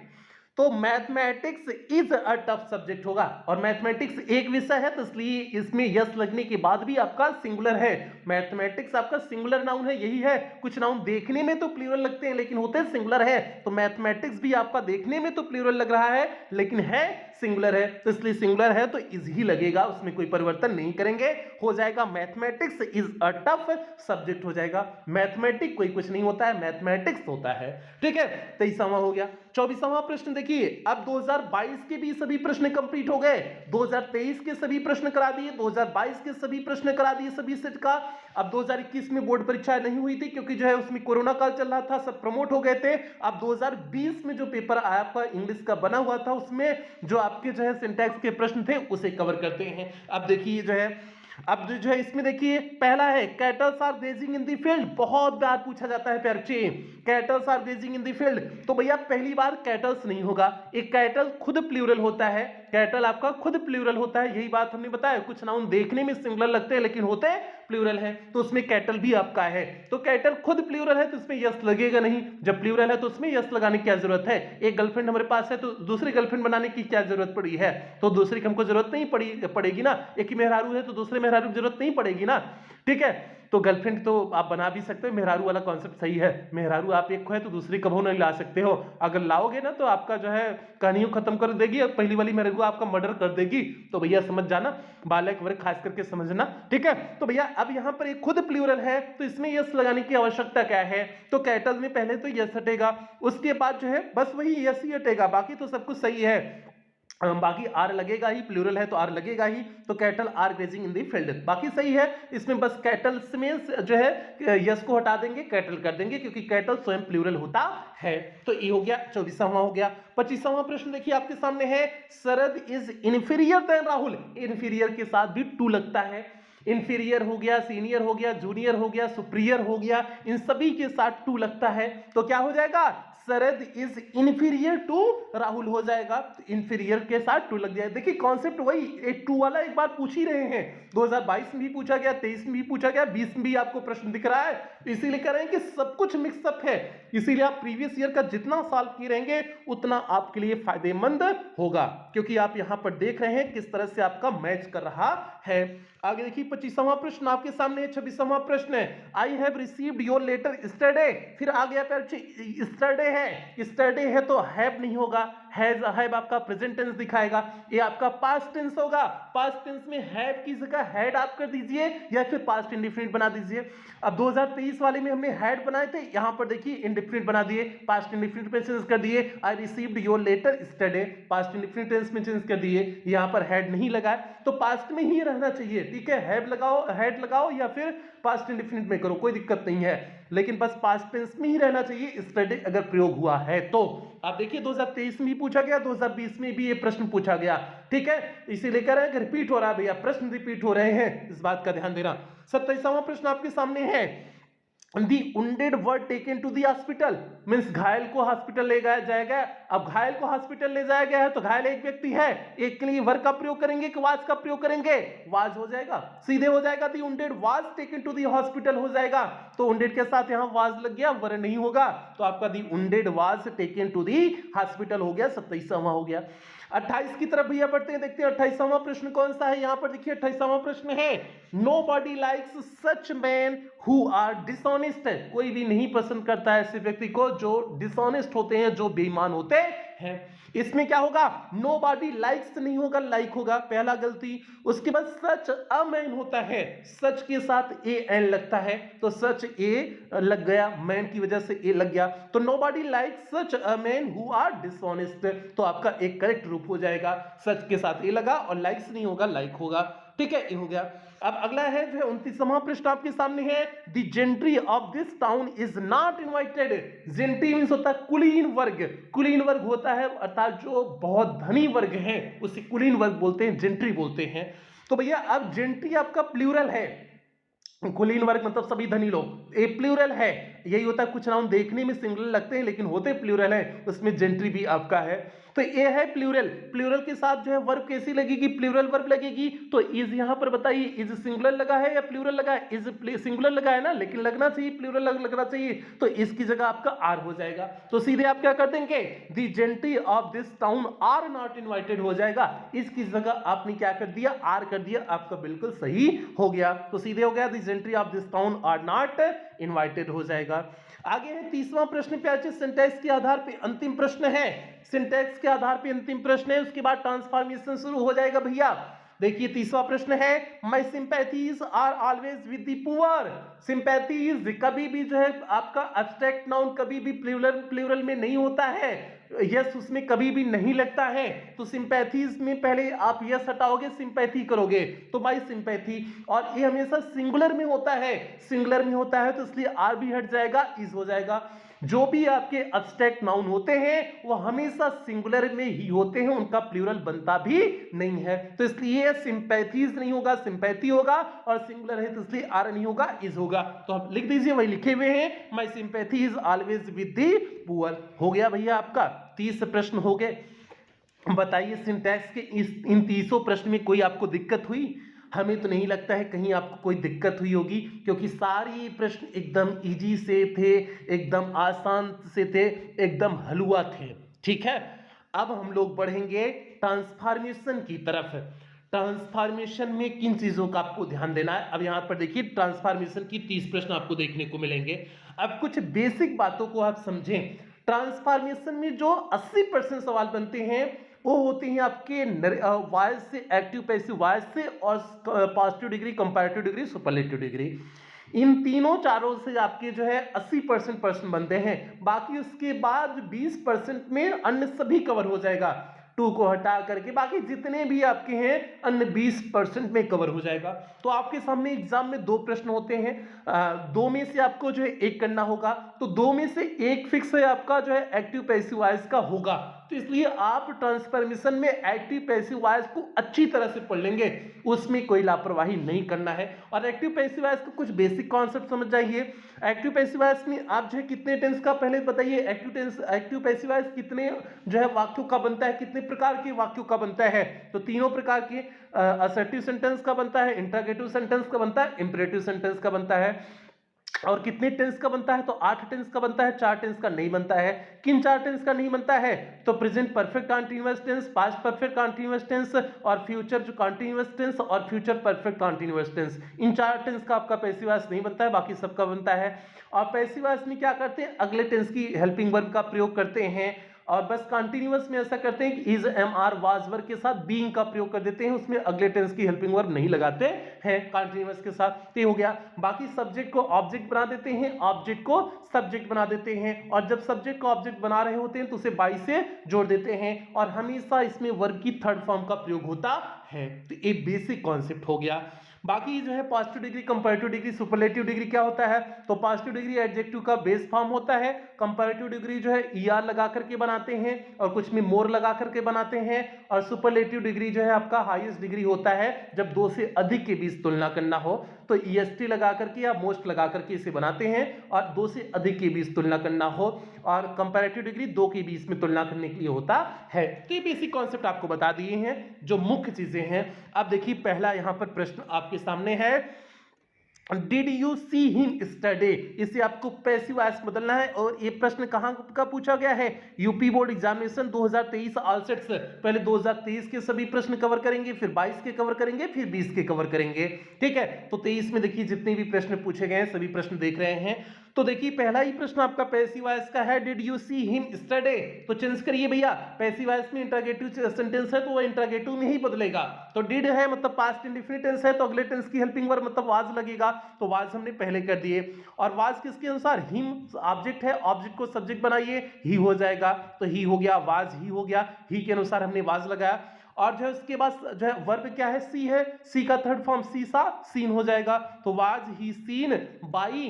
तो mathematics is a tough subject होगा, और मैथमेटिक्स एक विषय है, तो इसलिए इसमें यस लगने के बाद भी आपका सिंगुलर है। मैथमेटिक्स आपका सिंगुलर नाउन है, यही है। कुछ नाउन देखने में तो प्लूरल लगते हैं लेकिन होते सिंगुलर है, तो मैथमेटिक्स भी आपका देखने में तो प्लूरल लग रहा है लेकिन है सिंगुलर है, तो इसलिए सिंगुलर है तो इज ही लगेगा, उसमें कोई परिवर्तन नहीं करेंगे, हो जाएगा mathematics is a tough subject हो जाएगा। मैथमेटिक कोई कुछ नहीं होता है, मैथमेटिक्स होता है। ठीक है, 23वां हो गया। 24वां प्रश्न देखिए, अब 2022 के भी सभी प्रश्न कंप्लीट हो गए, 2023 के सभी प्रश्न करा दिए, 2022 के सभी प्रश्न करा दिए सभी सेट का। अब 2021 में बोर्ड परीक्षा नहीं हुई थी, क्योंकि जो है उसमें कोरोना काल चल रहा था, सब प्रमोट हो गए थे। अब 2020 में जो पेपर आया आपका इंग्लिश का बना हुआ था, उसमें जो आपके जो है सिंटैक्स के प्रश्न थे उसे कवर करते हैं। अब देखिए जो है, अब जो है इसमें देखिए पहला है, cattles are grazing in the field, बहुत बार पूछा जाता है परीक्षा, cattles are grazing in the field, तो भैया पहली बार कैटल्स नहीं होगा, एक कैटल खुद प्लूरल होता है, कैटल आपका खुद प्लूरल होता है, यही बात हमने बताया। कुछ नाउन देखने में सिंगुलर लगते हैं लेकिन होते प्लूरल है, तो उसमें कैटल भी आपका है, तो कैटल खुद प्लूरल है तो इसमें यस लगेगा नहीं, जब प्लूरल है तो उसमें यस लगाने की क्या जरूरत है। एक गर्लफ्रेंड हमारे पास है तो दूसरी गर्लफ्रेंड बनाने की क्या जरूरत पड़ी है, तो दूसरी की हमको जरूरत नहीं पड़ेगी ना। एक ही मेहरारू है तो दूसरे मेहरारू की जरूरत नहीं पड़ेगी ना। ठीक है, तो गर्लफ्रेंड तो आप बना भी सकते हो, मेहरारू वाला कॉन्सेप्ट सही है, मेहरारू आप एक को है तो दूसरी कभी नहीं ला सकते हो, अगर लाओगे ना तो आपका जो है कहानियों खत्म कर देगी, और पहली वाली मेहरारू आपका मर्डर कर देगी, तो भैया समझ जाना, बालक वर्ग खास करके समझना। ठीक है, तो भैया अब यहाँ पर एक खुद प्लूरल है तो इसमें यस लगाने की आवश्यकता क्या है, तो कैटल में पहले तो यस हटेगा, उसके बाद जो है बस वही यस ही हटेगा, बाकी तो सब कुछ सही है, बाकी आर लगेगा ही, प्लूरल है तो आर लगेगा ही, तो cattle are grazing in the field, बाकी सही है। इसमें बस कैटल्स में जो है यस को हटा देंगे, कैटल कर देंगे, क्योंकि कैटल स्वयं प्लूरल होता है। तो ये हो गया, 24वां हो गया। 25वां प्रश्न देखिए आपके सामने है, Sharad is inferior than Rahul, inferior के साथ भी टू लगता है, इंफीरियर हो गया, सीनियर हो गया, जूनियर हो गया, सुपीरियर हो गया, इन सभी के साथ टू लगता है, तो क्या हो जाएगा, शरद इज इंफीरियर टू राहुल हो जाएगा, इंफीरियर के साथ टू लग जाएगा। देखिए कॉन्सेप्ट वही, एक टू वाला एक बार पूछ ही रहे हैं, 2022 में भी पूछा गया, 23 में भी पूछा गया, 20 में भी आपको प्रश्न दिख रहा है, इसीलिए कह रहे हैं कि सब कुछ मिक्सअप है, इसीलिए आप प्रीवियस ईयर का जितना सॉल्व किए रहेंगे उतना आपके लिए फायदेमंद होगा, क्योंकि आप यहां पर देख रहे हैं किस तरह से आपका मैच कर रहा है। आगे देखिए 25वां प्रश्न आपके सामने है। 26वां प्रश्न है, I have received your letter yesterday, फिर आ गया स्टरडे है तो हैव नहीं होगा, हैव आपका प्रेजेंट टेंस दिखाएगा, ये आपका पास्ट टेंस होगा, पास्ट टेंस में हैव की जगह हैड आप कर दीजिए या फिर पास्ट इंडेफिनिट बना दीजिए। अब 2023 इस वाले में हमने हैड बनाए थे, यहां पर देखिए इंडेफिनिट बना दिए, पास्ट इंडेफिनिट में चेंज कर दिए, I received your letter yesterday, past indefinite tense में चेंज कर दिए, यहां पर हैड नहीं लगाए, तो पास्ट में ही रहना चाहिए, ठीक है, हैड लगाओ या फिर पास्ट इंडेफिनिट में करो, कोई दिक्कत नहीं है, लेकिन बस पास्ट टेंस में ही रहना चाहिए यस्टरडे अगर प्रयोग हुआ है तो। आप देखिए 2023 में भी पूछा गया, 2020 में भी ये प्रश्न पूछा गया, ठीक है, इसीलिए कह रहे हैं कि रिपीट हो रहा है भैया, प्रश्न रिपीट हो रहे हैं, इस बात का ध्यान देना। 27वां प्रश्न आपके सामने है, The wounded were taken to the hospital, means घायल को हॉस्पिटल ले जाएगा। अब घायल को हॉस्पिटल ले जाया गया है तो घायल एक व्यक्ति है, एक के लिए वर का प्रयोग करेंगे कि वाज का प्रयोग करेंगे, वाज हो जाएगा, सीधे हो जाएगा, The wounded was taken to the hospital हो जाएगा, तो wounded के साथ यहां वाज लग गया, वर नहीं होगा, तो आपका The wounded was taken to the hospital हो गया, 27वां हो गया। 28 की तरफ भैया बढ़ते हैं, देखते हैं 28वां प्रश्न कौन सा है। यहां पर देखिए 28वां प्रश्न है, nobody likes such man who are dishonest, कोई भी नहीं पसंद करता है ऐसे व्यक्ति को जो डिसऑनेस्ट होते हैं, जो बेईमान होते हैं। इसमें क्या होगा, नोबडी लाइक्स नहीं होगा, लाइक होगा, पहला गलती। उसके बाद सच अ मैन होता है, सच के साथ ए एन लगता है, तो सच ए लग गया, मैन की वजह से ए लग गया, तो nobody likes such a man who are dishonest, तो आपका एक करेक्ट रूप हो जाएगा, सच के साथ ए लगा और लाइक्स नहीं होगा, लाइक होगा, ठीक है, ये हो गया। अब अगला है जो है 29वां प्रश्न आपके सामने है, the gentry of this town is not invited, gentry means होता है कुलीन वर्ग, कुलीन वर्ग होता है अर्थात जो बहुत धनी वर्ग है उसे कुलीन वर्ग बोलते हैं, जेंट्री बोलते हैं। तो भैया अब जेंट्री आपका प्लूरल है, कुलीन वर्ग मतलब सभी धनी लोग, ए प्लूरल है, यही होता है, कुछ नाउन देखने में सिंगुलर लगते हैं लेकिन होते प्लूरल है, उसमें जेंट्री भी आपका है, तो ए है प्लूरल, प्लूरल के साथ जो है वर्ब कैसी लगेगी, प्लूरल वर्ब लगेगी, तो इज यहां पर बताइए, इज सिंगुलर लगा है या प्लूरल लगा है, इज सिंगुलर लगा है ना, लेकिन लगना चाहिए प्लूरल लगना चाहिए, तो इसकी जगह आपका आर हो जाएगा, तो सीधे आप क्या कर देंगे, the gentry of this town are not invited हो जाएगा, इसकी जगह आपने क्या कर दिया, आर कर दिया, आपका बिल्कुल सही हो गया, तो सीधे हो गया, the gentry of this town are not invited हो जाएगा। आगे है 30वां प्रश्न पे अच्छे सिंटैक्स के आधार पे अंतिम प्रश्न है, सिंटैक्स के आधार पे अंतिम प्रश्न है, उसके बाद ट्रांसफॉर्मेशन शुरू हो जाएगा भैया। देखिए 30वां प्रश्न है, my sympathies are always with the poor, sympathies कभी भी जो है आपका एब्स्ट्रैक्ट नाउन कभी भी प्लूरल में नहीं होता है, यस उसमें कभी भी नहीं लगता है, तो सिंपैथीज में पहले आप यस हटाओगे, सिंपैथी करोगे, तो माय सिंपैथी, और ये हमेशा सिंगुलर में होता है, सिंगुलर में होता है तो इसलिए आर भी हट जाएगा, इज हो जाएगा। जो भी आपके एब्स्ट्रैक्ट नाउन होते हैं वो हमेशा सिंगुलर में ही होते हैं, उनका प्लूरल बनता भी नहीं है, तो इसलिए सिंपैथीज नहीं होगा, सिंपैथी होगा, और सिंगुलर है तो इसलिए आर नहीं होगा, इज होगा, तो आप लिख दीजिए वही लिखे हुए हैं, my sympathy is always with the poor. हो गया भैया आपका 30 प्रश्न हो गए। बताइए सिंटैक्स के इन 30 प्रश्न में कोई आपको दिक्कत हुई? हमें तो नहीं लगता है कहीं आपको कोई दिक्कत हुई होगी, क्योंकि सारी प्रश्न एकदम इजी से थे, एकदम आसान से थे, एकदम हलवा थे, ठीक है। अब हम लोग बढ़ेंगे ट्रांसफॉर्मेशन की तरफ। ट्रांसफॉर्मेशन में किन चीजों का आपको ध्यान देना है, अब यहां पर देखिए ट्रांसफॉर्मेशन की 30 प्रश्न आपको देखने को मिलेंगे। अब कुछ बेसिक बातों को आप समझें। ट्रांसफॉर्मेशन में जो 80% सवाल बनते हैं वो होते हैं आपके वॉइस से, एक्टिव पैसिव वॉइस से, और positive degree, comparative degree, superlative degree, इन तीनों चारों से आपके जो है 80% प्रश्न बनते हैं। बाकी उसके बाद 20% में अन्य सभी कवर हो जाएगा, 2 को हटा करके बाकी जितने भी आपके हैं अन्य 20% में कवर हो जाएगा। तो आपके सामने एग्जाम में 2 प्रश्न होते हैं, 2 में से आपको जो है 1 करना होगा, तो 2 में से 1 फिक्स है आपका जो है एक्टिव पैसिव वॉइस का होगा, तो इसलिए आप ट्रांसफॉर्मेशन में एक्टिव पैसिव वॉइस को अच्छी तरह से पढ़ लेंगे, उसमें कोई लापरवाही नहीं करना है। और एक्टिव पैसिव वॉइस का कुछ बेसिक कॉन्सेप्ट समझ जाइए। एक्टिव पैसिव वॉइस में आप जो है कितने टेंस का पहले बताइए, एक्टिव पैसिव वॉइस कितने जो है वाक्यों का बनता है, कितने प्रकार के वाक्यों का बनता है, तो 3 प्रकार के, असर्टिव सेंटेंस का बनता है, इंटरोगेटिव सेंटेंस का बनता है, इंपेरेटिव सेंटेंस का बनता है। और कितने टेंस का बनता है, तो 8 टेंस का बनता है, 4 टेंस का नहीं बनता है। किन 4 टेंस का नहीं बनता है, तो present perfect continuous tense, past perfect continuous tense, और फ्यूचर जो कंटीन्यूअस टेंस, और फ्यूचर परफेक्ट कंटीन्यूअस टेंस, इन 4 टेंस का आपका पैसिव वॉइस नहीं बनता है, बाकी सबका बनता है। और पैसिव वॉइस में क्या करते हैं, अगले टेंस की हेल्पिंग वर्ब का प्रयोग करते हैं, और बस कंटिन्यूअस में ऐसा करते हैं कि इज, एम, आर, वाज, वर के साथ बीइंग का प्रयोग कर देते हैं, उसमें अगले टेंस की हेल्पिंग वर्ब नहीं लगाते हैं कंटिन्यूअस के साथ। तो हो गया। बाकी सब्जेक्ट को ऑब्जेक्ट बना देते हैं, ऑब्जेक्ट को सब्जेक्ट बना देते हैं, और जब सब्जेक्ट को ऑब्जेक्ट बना रहे होते हैं तो उसे बाई से जोड़ देते हैं, और हमेशा इसमें वर्ब की थर्ड फॉर्म का प्रयोग होता है। तो ये बेसिक कॉन्सेप्ट हो गया। बाकी जो है positive degree, comparative degree, superlative degree क्या होता है? तो पॉजिटिव डिग्री एडजेक्टिव का बेस फॉर्म होता है, कंपैरेटिव डिग्री जो है ईआर लगा करके बनाते हैं और कुछ में मोर लगा करके बनाते हैं, और सुपरलेटिव डिग्री जो है आपका हाईएस्ट डिग्री होता है जब दो से अधिक के बीच तुलना करना हो, तो ईएसटी लगा करके या मोस्ट लगा करके इसे बनाते हैं, और दो से अधिक के बीच तुलना करना हो, और कंपैरेटिव डिग्री दो के बीच में तुलना करने के लिए होता है। तो ये बेसिक कॉन्सेप्ट आपको बता दिए हैं जो मुख्य चीजें हैं। अब देखिए पहला यहां पर प्रश्न आपके सामने है, did you see him study, इसे आपको पैसिव वॉइस बदलना है, और ये प्रश्न कहां का पूछा गया है? UP board examination 2023 all sets. पहले 2023 के सभी प्रश्न कवर करेंगे, फिर 22 के कवर करेंगे, फिर 20 के कवर करेंगे, ठीक है। तो 23 में देखिए जितने भी प्रश्न पूछे गए हैं सभी प्रश्न देख रहे हैं। तो देखिए पहला ही प्रश्न आपका पैसिव वॉइस का है, did you see him study. तो चेंज करिए भैया, पैसिव वॉइस में इंटरोगेटिव सेंटेंस है तो वो इंटरोगेटिव में ही बदलेगा। तो डिड है मतलब पास्ट इंडेफिनिट टेंस है तो अगले टेंस की हेल्पिंग वर्ब मतलब वाज लगेगा, तो वाज हमने पहले कर दिए। और वाज किसके अनुसार? हिम ऑब्जेक्ट है, ऑब्जेक्ट को सब्जेक्ट बनाइए, ही हो जाएगा, तो ही हो गया, वाज ही हो गया, ही के अनुसार हमने वाज लगाया। और जो है उसके बाद जो है वर्ब क्या है? सी है, सी का थर्ड फॉर्म सी सा सीन हो जाएगा, तो was he scene by,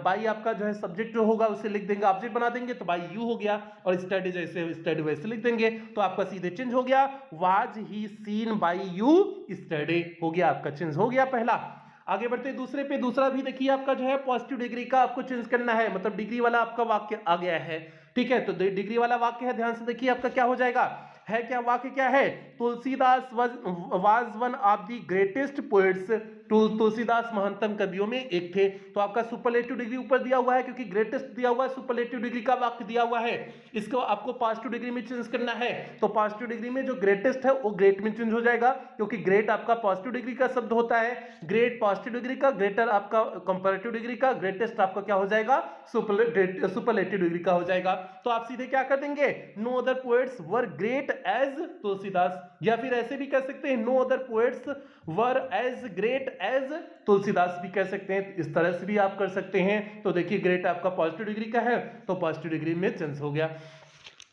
by आपका जो है सब्जेक्ट जो होगा उसे लिख देंगे, ऑब्जेक्ट बना देंगे तो बाई यू हो गया, और स्टडी जैसे स्टडी वैसे लिख देंगे, तो आपका सीधे चेंज हो गया, was he scene by you study हो गया, आपका चेंज हो गया पहला। आगे बढ़ते दूसरे पे, दूसरा भी देखिए आपका जो है पॉजिटिव डिग्री का आपको चेंज करना है, मतलब डिग्री वाला आपका वाक्य आ गया है, ठीक है। तो डिग्री वाला वाक्य है, ध्यान से देखिए आपका क्या हो जाएगा, है क्या वाक्य क्या है? Tulsidas was one of the greatest poets, Tulsidas महानतम कवियों में एक थे। तो आपका सुपरलेटिव डिग्री ऊपर दिया हुआ है क्योंकि ग्रेटेस्ट दिया हुआ है, सुपरलेटिव डिग्री का वाक्य दिया हुआ है, इसको आपको पॉजिटिव डिग्री में चेंज करना है। तो पॉजिटिव डिग्री में जो ग्रेटेस्ट है वो ग्रेट में चेंज हो जाएगा, क्योंकि ग्रेट आपका पॉजिटिव डिग्री का शब्द होता है, ग्रेट पॉजिटिव डिग्री का, ग्रेटर आपका कंपैरेटिव डिग्री का, ग्रेटेस्ट आपका क्या हो जाएगा? सुपरलेटिव डिग्री का हो जाएगा। तो आप सीधे क्या कर देंगे? No other poets were great as Tulsidas, या फिर ऐसे भी कह सकते हैं no other poets were as great as Tulsidas भी कह सकते हैं, इस तरह से भी आप कर सकते हैं। तो देखिए ग्रेट आपका पॉजिटिव डिग्री का है तो पॉजिटिव डिग्री में चेंज हो गया।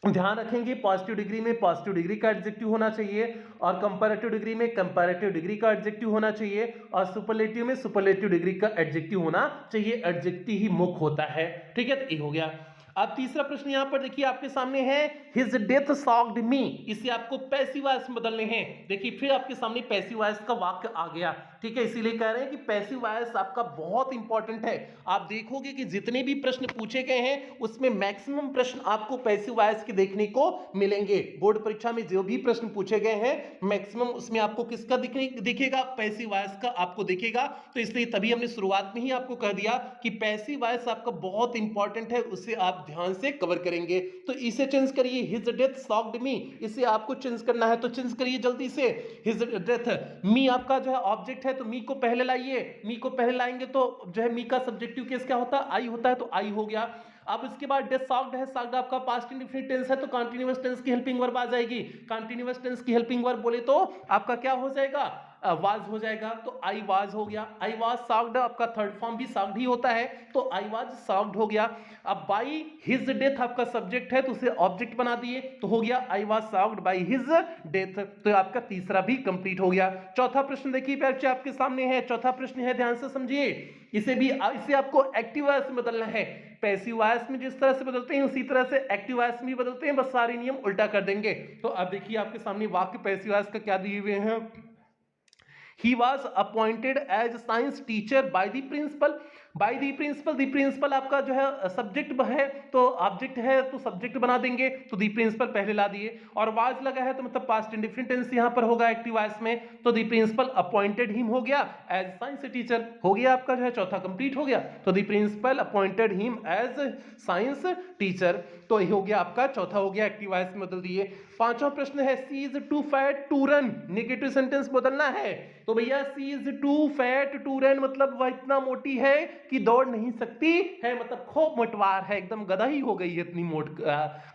ध्यान रखेंगे पॉजिटिव डिग्री में पॉजिटिव डिग्री का एडजेक्टिव होना चाहिए, और कंपैरेटिव डिग्री में कंपैरेटिव डिग्री का एडजेक्टिव होना चाहिए, और सुपरलेटिव में सुपरलेटिव डिग्री का एडजेक्टिव होना चाहिए, एडजेक्टिव ही मुख्य होता है, ठीक है। तो ये हो गया। अब तीसरा प्रश्न यहां पर देखिए आपके सामने है, हिज डेथ शॉक्ड मी, इसे आपको पैसिव वॉइस में बदलने हैं। देखिए फिर आपके सामने पैसिव वॉइस का वाक्य आ गया, ठीक है, इसीलिए कह रहे हैं कि पैसिव वॉइस आपका बहुत इंपॉर्टेंट है। आप देखोगे कि जितने भी प्रश्न पूछे गए हैं उसमें मैक्सिमम प्रश्न आपको पैसिव वॉइस के देखने को मिलेंगे। बोर्ड परीक्षा में जो भी प्रश्न पूछे गए हैं मैक्सिमम उसमें आपको किसका दिखेगा? पैसिव वॉइस का आपको दिखेगा। तो इसलिए तभी हमने शुरुआत में ही आपको कह दिया कि पैसिव वॉइस आपका बहुत इंपॉर्टेंट है, उसे आप ध्यान से कवर करेंगे। तो इसे चेंज करिए, हिज डेथ शॉक्ड मी, इसे आपको चेंज करना है, तो चेंज करिए जल्दी से। हिज डेथ, मी आपका जो है ऑब्जेक्ट है तो मी को पहले लाइए, मी को पहले लाएंगे तो जो है मी का सब्जेक्टिव केस क्या होता है? आई होता है, तो आई हो गया। अब इसके बाद डेथ शॉक्ड है, शॉक्ड आपका पास्ट इंडेफिनिट टेंस है तो कंटीन्यूअस टेंस की हेल्पिंग वर्ब आ जाएगी। कंटीन्यूअस टेंस की हेल्पिंग वर्ब बोले तो आपका क्या हो जाएगा? वाज हो जाएगा, तो आई वाज हो गया। आई वाज शॉक्ड, आपका थर्ड फॉर्म भी शॉक्ड ही होता है तो आई वाज शॉक्ड हो गया। अब बाई हिज डेथ आपका सब्जेक्ट है तो उसे ऑब्जेक्ट बना दिए तो हो गया I was shocked by his death. तो आपका तीसरा भी कंप्लीट हो गया। चौथा प्रश्न देखिए बच्चे आपके सामने है, चौथा प्रश्न है, ध्यान से समझिए। इसे आपको एक्टिव वॉइस में बदलना है। पैसिव वॉइस में जिस तरह से बदलते हैं उसी तरह से एक्टिव वॉइस में भी बदलते हैं, बस सारे नियम उल्टा कर देंगे। तो अब देखिए आपके सामने वाक्य पैसिव वॉइस का क्या दिए हुए हैं। He was appointed as science teacher by the principal. By the principal, the principal आपका जो है सब्जेक्ट है तो ऑब्जेक्ट है तो सब्जेक्ट बना देंगे, तो the principal पहले ला दिए, और was लगा है तो मतलब पास्ट इंडेफिनिट टेंस यहाँ पर होगा एक्टिव वॉइस में, तो the principal appointed him हो गया as science teacher, हो गया आपका जो है चौथा कंप्लीट हो गया। तो the principal appointed him as science teacher, तो ये हो गया आपका चौथा हो गया, एक्टिव वॉइस में बदल दिए। पांचवा प्रश्न है she is too fat to run, negative sentence बदलना है। तो भैया she is too fat to run मतलब वह इतना मोटी है कि दौड़ नहीं सकती है, मतलब खूब मोटवार है, एकदम गधा ही हो गई है इतनी मोट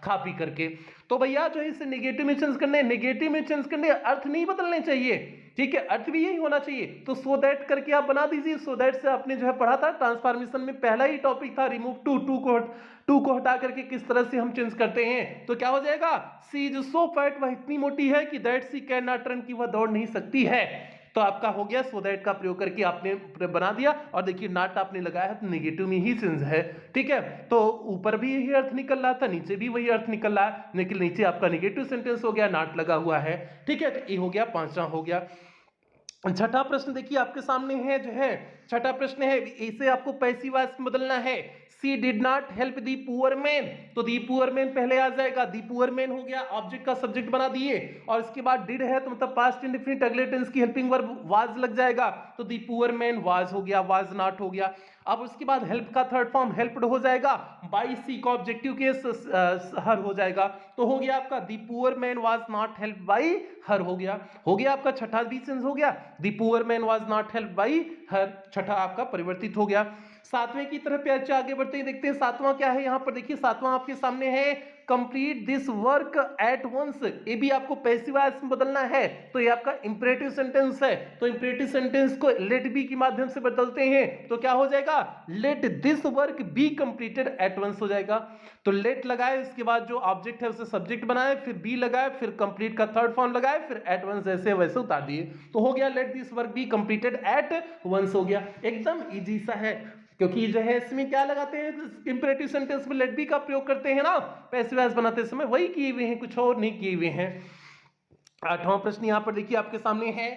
खा पी करके। तो भैया जो है इसे नेगेटिव में चेंज करने, नेगेटिव में चेंज करने, अर्थ नहीं बदलने चाहिए, ठीक है, अर्थ भी यही होना चाहिए। तो सो दैट करके आप बना दीजिए। सो दैट से आपने जो है पढ़ा था ट्रांसफॉर्मेशन में, पहला ही टॉपिक था रिमूव टू को हटा करके किस तरह से हम चेंज करते हैं। तो क्या हो जाएगा, सी इज सो फैट, वह इतनी मोटी है कि that she can not run, की वह दौड़ नहीं सकती है। तो आपका हो गया सो दैट का प्रयोग करके आपने बना दिया। और देखिए नॉट आपने लगाया है तो नेगेटिव में ही सेंस है, ठीक है। तो ऊपर भी यही अर्थ निकल रहा था, नीचे भी वही अर्थ निकल रहा है, लेकिन नीचे आपका नेगेटिव सेंटेंस हो गया, नॉट लगा हुआ है, ठीक है। तो ये हो गया, पांचवा हो गया। छठा प्रश्न देखिए आपके सामने है, जो है छठा प्रश्न है, इसे आपको पैसिव वॉइस में बदलना है। She did not help the poor man, तो दी पुअर मैन पहले आ जाएगा, दी पुअर मैन हो गया, ऑब्जेक्ट का सब्जेक्ट बना दिए, और इसके बाद डिड है तो मतलब पास्ट इंडेफिनिट अगले टेंस की हेल्पिंग वर्ब वाज लग जाएगा, तो दी पुअर मैन वाज हो गया, वाज नॉट हो गया। अब उसके बाद हेल्प का थर्ड फॉर्म हेल्प्ड हो जाएगा, बाई सी का ऑब्जेक्टिव केस हर हो जाएगा, तो हो गया आपका दी poor man was not help by her हो गया आपका छठा भी सेंस हो गया, दी poor man was not help by her, छठा आपका परिवर्तित हो गया। सातवें की तरफ प्यार आगे बढ़ते हैं, देखते हैं सातवां क्या है। यहां पर देखिए सातवां आपके सामने है, complete this work at once, ये भी आपको पैसिव वॉइस में बदलना है, तो ये आपका इंपरेटिव सेंटेंस है, तो इंपरेटिव सेंटेंस को लेट बी के माध्यम से बदलते हैं, तो क्या हो जाएगा, let this work be completed at once हो जाएगा। तो लेट लगाए, इसके बाद जो ऑब्जेक्ट है उसे सब्जेक्ट बनाए, फिर बी लगाए, फिर कंप्लीट का थर्ड फॉर्म लगाए, फिर एट वंस जैसे वैसे उतार दिए, तो हो गया let this work be completed at once हो गया। एकदम इजी सा है, क्योंकि जो है इसमें क्या लगाते हैं, इंपरेटिव सेंटेंस में लेट बी का प्रयोग करते हैं ना पैसिव वॉइस बनाते समय, वही किए हुए हैं, कुछ और नहीं किए हुए हैं। आठवां प्रश्न यहां पर देखिए आपके सामने है,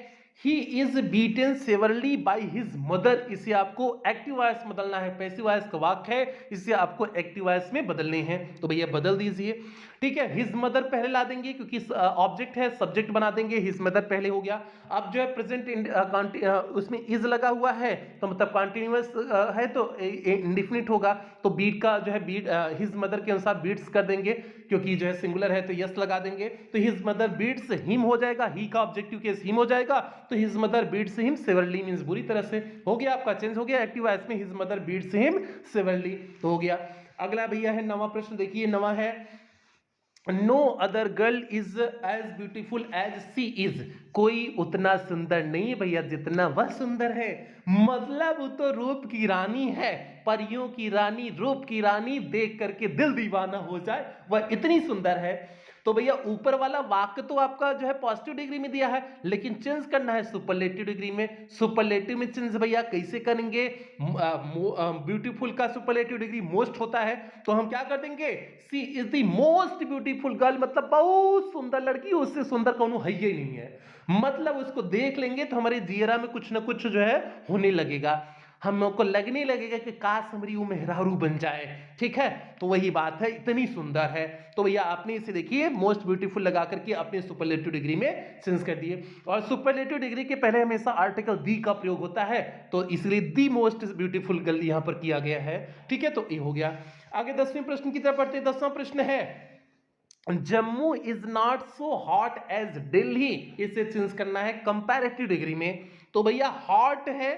he is beaten severally by his mother, इसे आपको एक्टिव वॉइस में बदलना है, पैसिव वॉइस का वाक्य है, इसे आपको एक्टिव वॉइस में बदलने हैं, तो भैया बदल दीजिए, ठीक है। हिज मदर पहले ला देंगे क्योंकि ऑब्जेक्ट है, सब्जेक्ट बना देंगे, हिज मदर पहले हो गया। अब जो है प्रेजेंट उसमें इज लगा हुआ है, तो मतलब कॉन्टिन्यूअस है तो इंडिफिनिट होगा, तो बीट का जो है बीट हिज मदर के अनुसार बीट्स कर देंगे, क्योंकि जो है सिंगुलर है तो यस लगा देंगे, तो हिज मदर बीट्स हिम हो जाएगा, ही का ऑब्जेक्टिव केस हिम हो जाएगा, तो his mother beats him severely means बुरी तरह से, हो गया आपका चेंज हो गया एक्टिव वॉइस में, his mother beats him severely, तो हो गया। अगला भैया है नवा प्रश्न, देखिए नवा है, no other girl is as beautiful as she is, कोई उतना सुंदर नहीं है भैया जितना वह सुंदर है, मतलब वो तो रूप की रानी है, परियों की रानी, रूप की रानी, देख करके दिल दीवाना हो जाए, वह इतनी सुंदर है। तो भैया ऊपर वाला वाक्य तो आपका जो है पॉजिटिव डिग्री में दिया है, लेकिन चेंज करना है सुपरलेटिव डिग्री में। सुपरलेटिव में चेंज भैया कैसे करेंगे, ब्यूटीफुल का सुपरलेटिव डिग्री मोस्ट होता है, तो हम क्या कर देंगे, she is the most beautiful girl, मतलब बहुत सुंदर लड़की, उससे सुंदर कौन है ही नहीं है, मतलब उसको देख लेंगे तो हमारे जियरा में कुछ ना कुछ जो है होने लगेगा, हमको लगने लगेगा कि काश हमारी वो मेहरारू बन जाए, ठीक है। तो वही बात है, इतनी सुंदर है, तो भैया आपने इसे देखिए मोस्ट ब्यूटीफुल लगा करके अपने सुपरलेटिव डिग्री में चेंज कर दिए, और सुपरलेटिव डिग्री के पहले हमेशा आर्टिकल दी का प्रयोग होता है, तो इसलिए दी मोस्ट ब्यूटीफुल गर्ल यहां पर किया गया है, ठीक है। तो ये हो गया। आगे 10वें प्रश्न की तरफ बढ़ते हैं। 10वां प्रश्न है, Jammu is not so hot as Delhi, इसे चेंज करना है कंपैरेटिव डिग्री में, तो भैया हॉट है,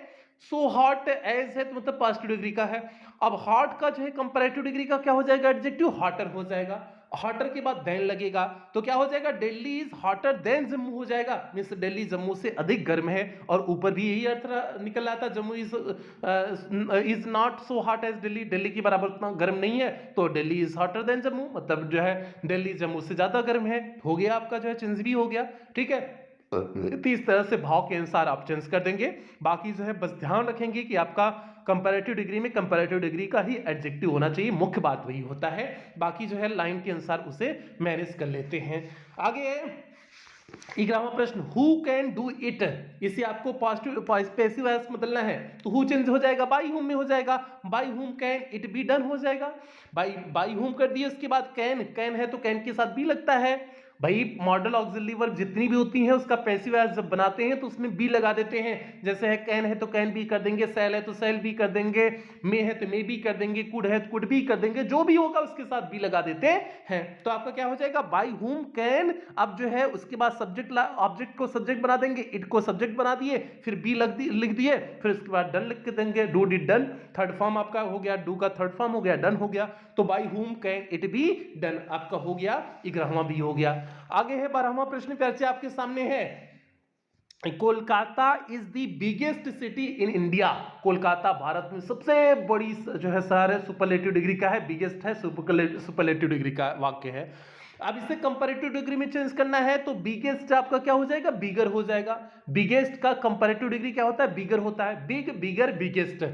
सो हॉट एज है तो मतलब पॉजिटिव डिग्री का है, अब हॉट का जो है कंपैरेटिव डिग्री का क्या हो जाएगा, एडजेक्टिव हॉटर हो जाएगा, हॉटर के बाद देन लगेगा, तो क्या हो जाएगा, Delhi is hotter than Jammu हो जाएगा, मींस दिल्ली जम्मू से अधिक गर्म है, और ऊपर भी यही अर्थ निकल रहा था, Jammu is not so hot as Delhi, Delhi के बराबर उतना गर्म नहीं है, तो Delhi is hotter than Jammu, मतलब जो है दिल्ली जम्मू से ज्यादा गर्म है, हो गया आपका जो है चेंज भी हो गया, ठीक है। तो इस तरह से भाव के अनुसार आप चेंज कर देंगे, बाकी जो है बस ध्यान रखेंगे कि आपका कंपैरेटिव डिग्री में कंपैरेटिव डिग्री का ही एडजेक्टिव होना चाहिए, मुख्य बात वही होता है, बाकी जो है लाइन के अनुसार उसे मैनेज कर लेते हैं। आगे 11वां प्रश्न, हु कैन डू इट, इसे आपको पॉजिटिव पैसिव वॉइस में बदलना है, तो हु चेंज हो जाएगा बाई हुम में हो जाएगा, बाई हुम कैन इट बी डन हो जाएगा, बाई हुम कर दिए, उसके बाद कैन है तो कैन के साथ भी लगता है, भाई मॉडल ऑक्सिलरी वर्ब जितनी भी होती हैं उसका पैसिव वॉइस जब बनाते हैं तो उसमें बी लगा देते हैं। जैसे है कैन है तो कैन बी कर देंगे, सेल है तो सेल बी कर देंगे, मे है तो मे बी कर देंगे, कुड है तो कुड बी कर देंगे, जो भी होगा उसके साथ बी लगा देते हैं। तो आपका क्या हो जाएगा, बाय हुम कैन, अब जो है उसके बाद सब्जेक्ट ऑब्जेक्ट को सब्जेक्ट बना देंगे, इट को सब्जेक्ट बना दिए, फिर बी लिख दिए, फिर उसके बाद डन लिख के देंगे, do did done, third form आपका हो गया, डू का थर्ड फॉर्म हो गया, डन हो गया। तो by whom can it be done आपका हो गया, 11वां भी हो गया। आगे है 12वां प्रश्न प्यार से आपके सामने है, Kolkata is the biggest city in India. Kolkata Bharat में सबसे बड़ी जो है शहर है, सुपरलेटिव डिग्री का है, बिगेस्ट है, सुपरलेटिव डिग्री का वाक्य है। अब इसे कंपैरेटिव डिग्री में चेंज करना है तो बिगेस्ट आपका क्या हो जाएगा, बिगर हो जाएगा। बिगेस्ट का कंपैरेटिव डिग्री क्या होता है, बिगर होता है, बिग बिगर बिगेस्ट।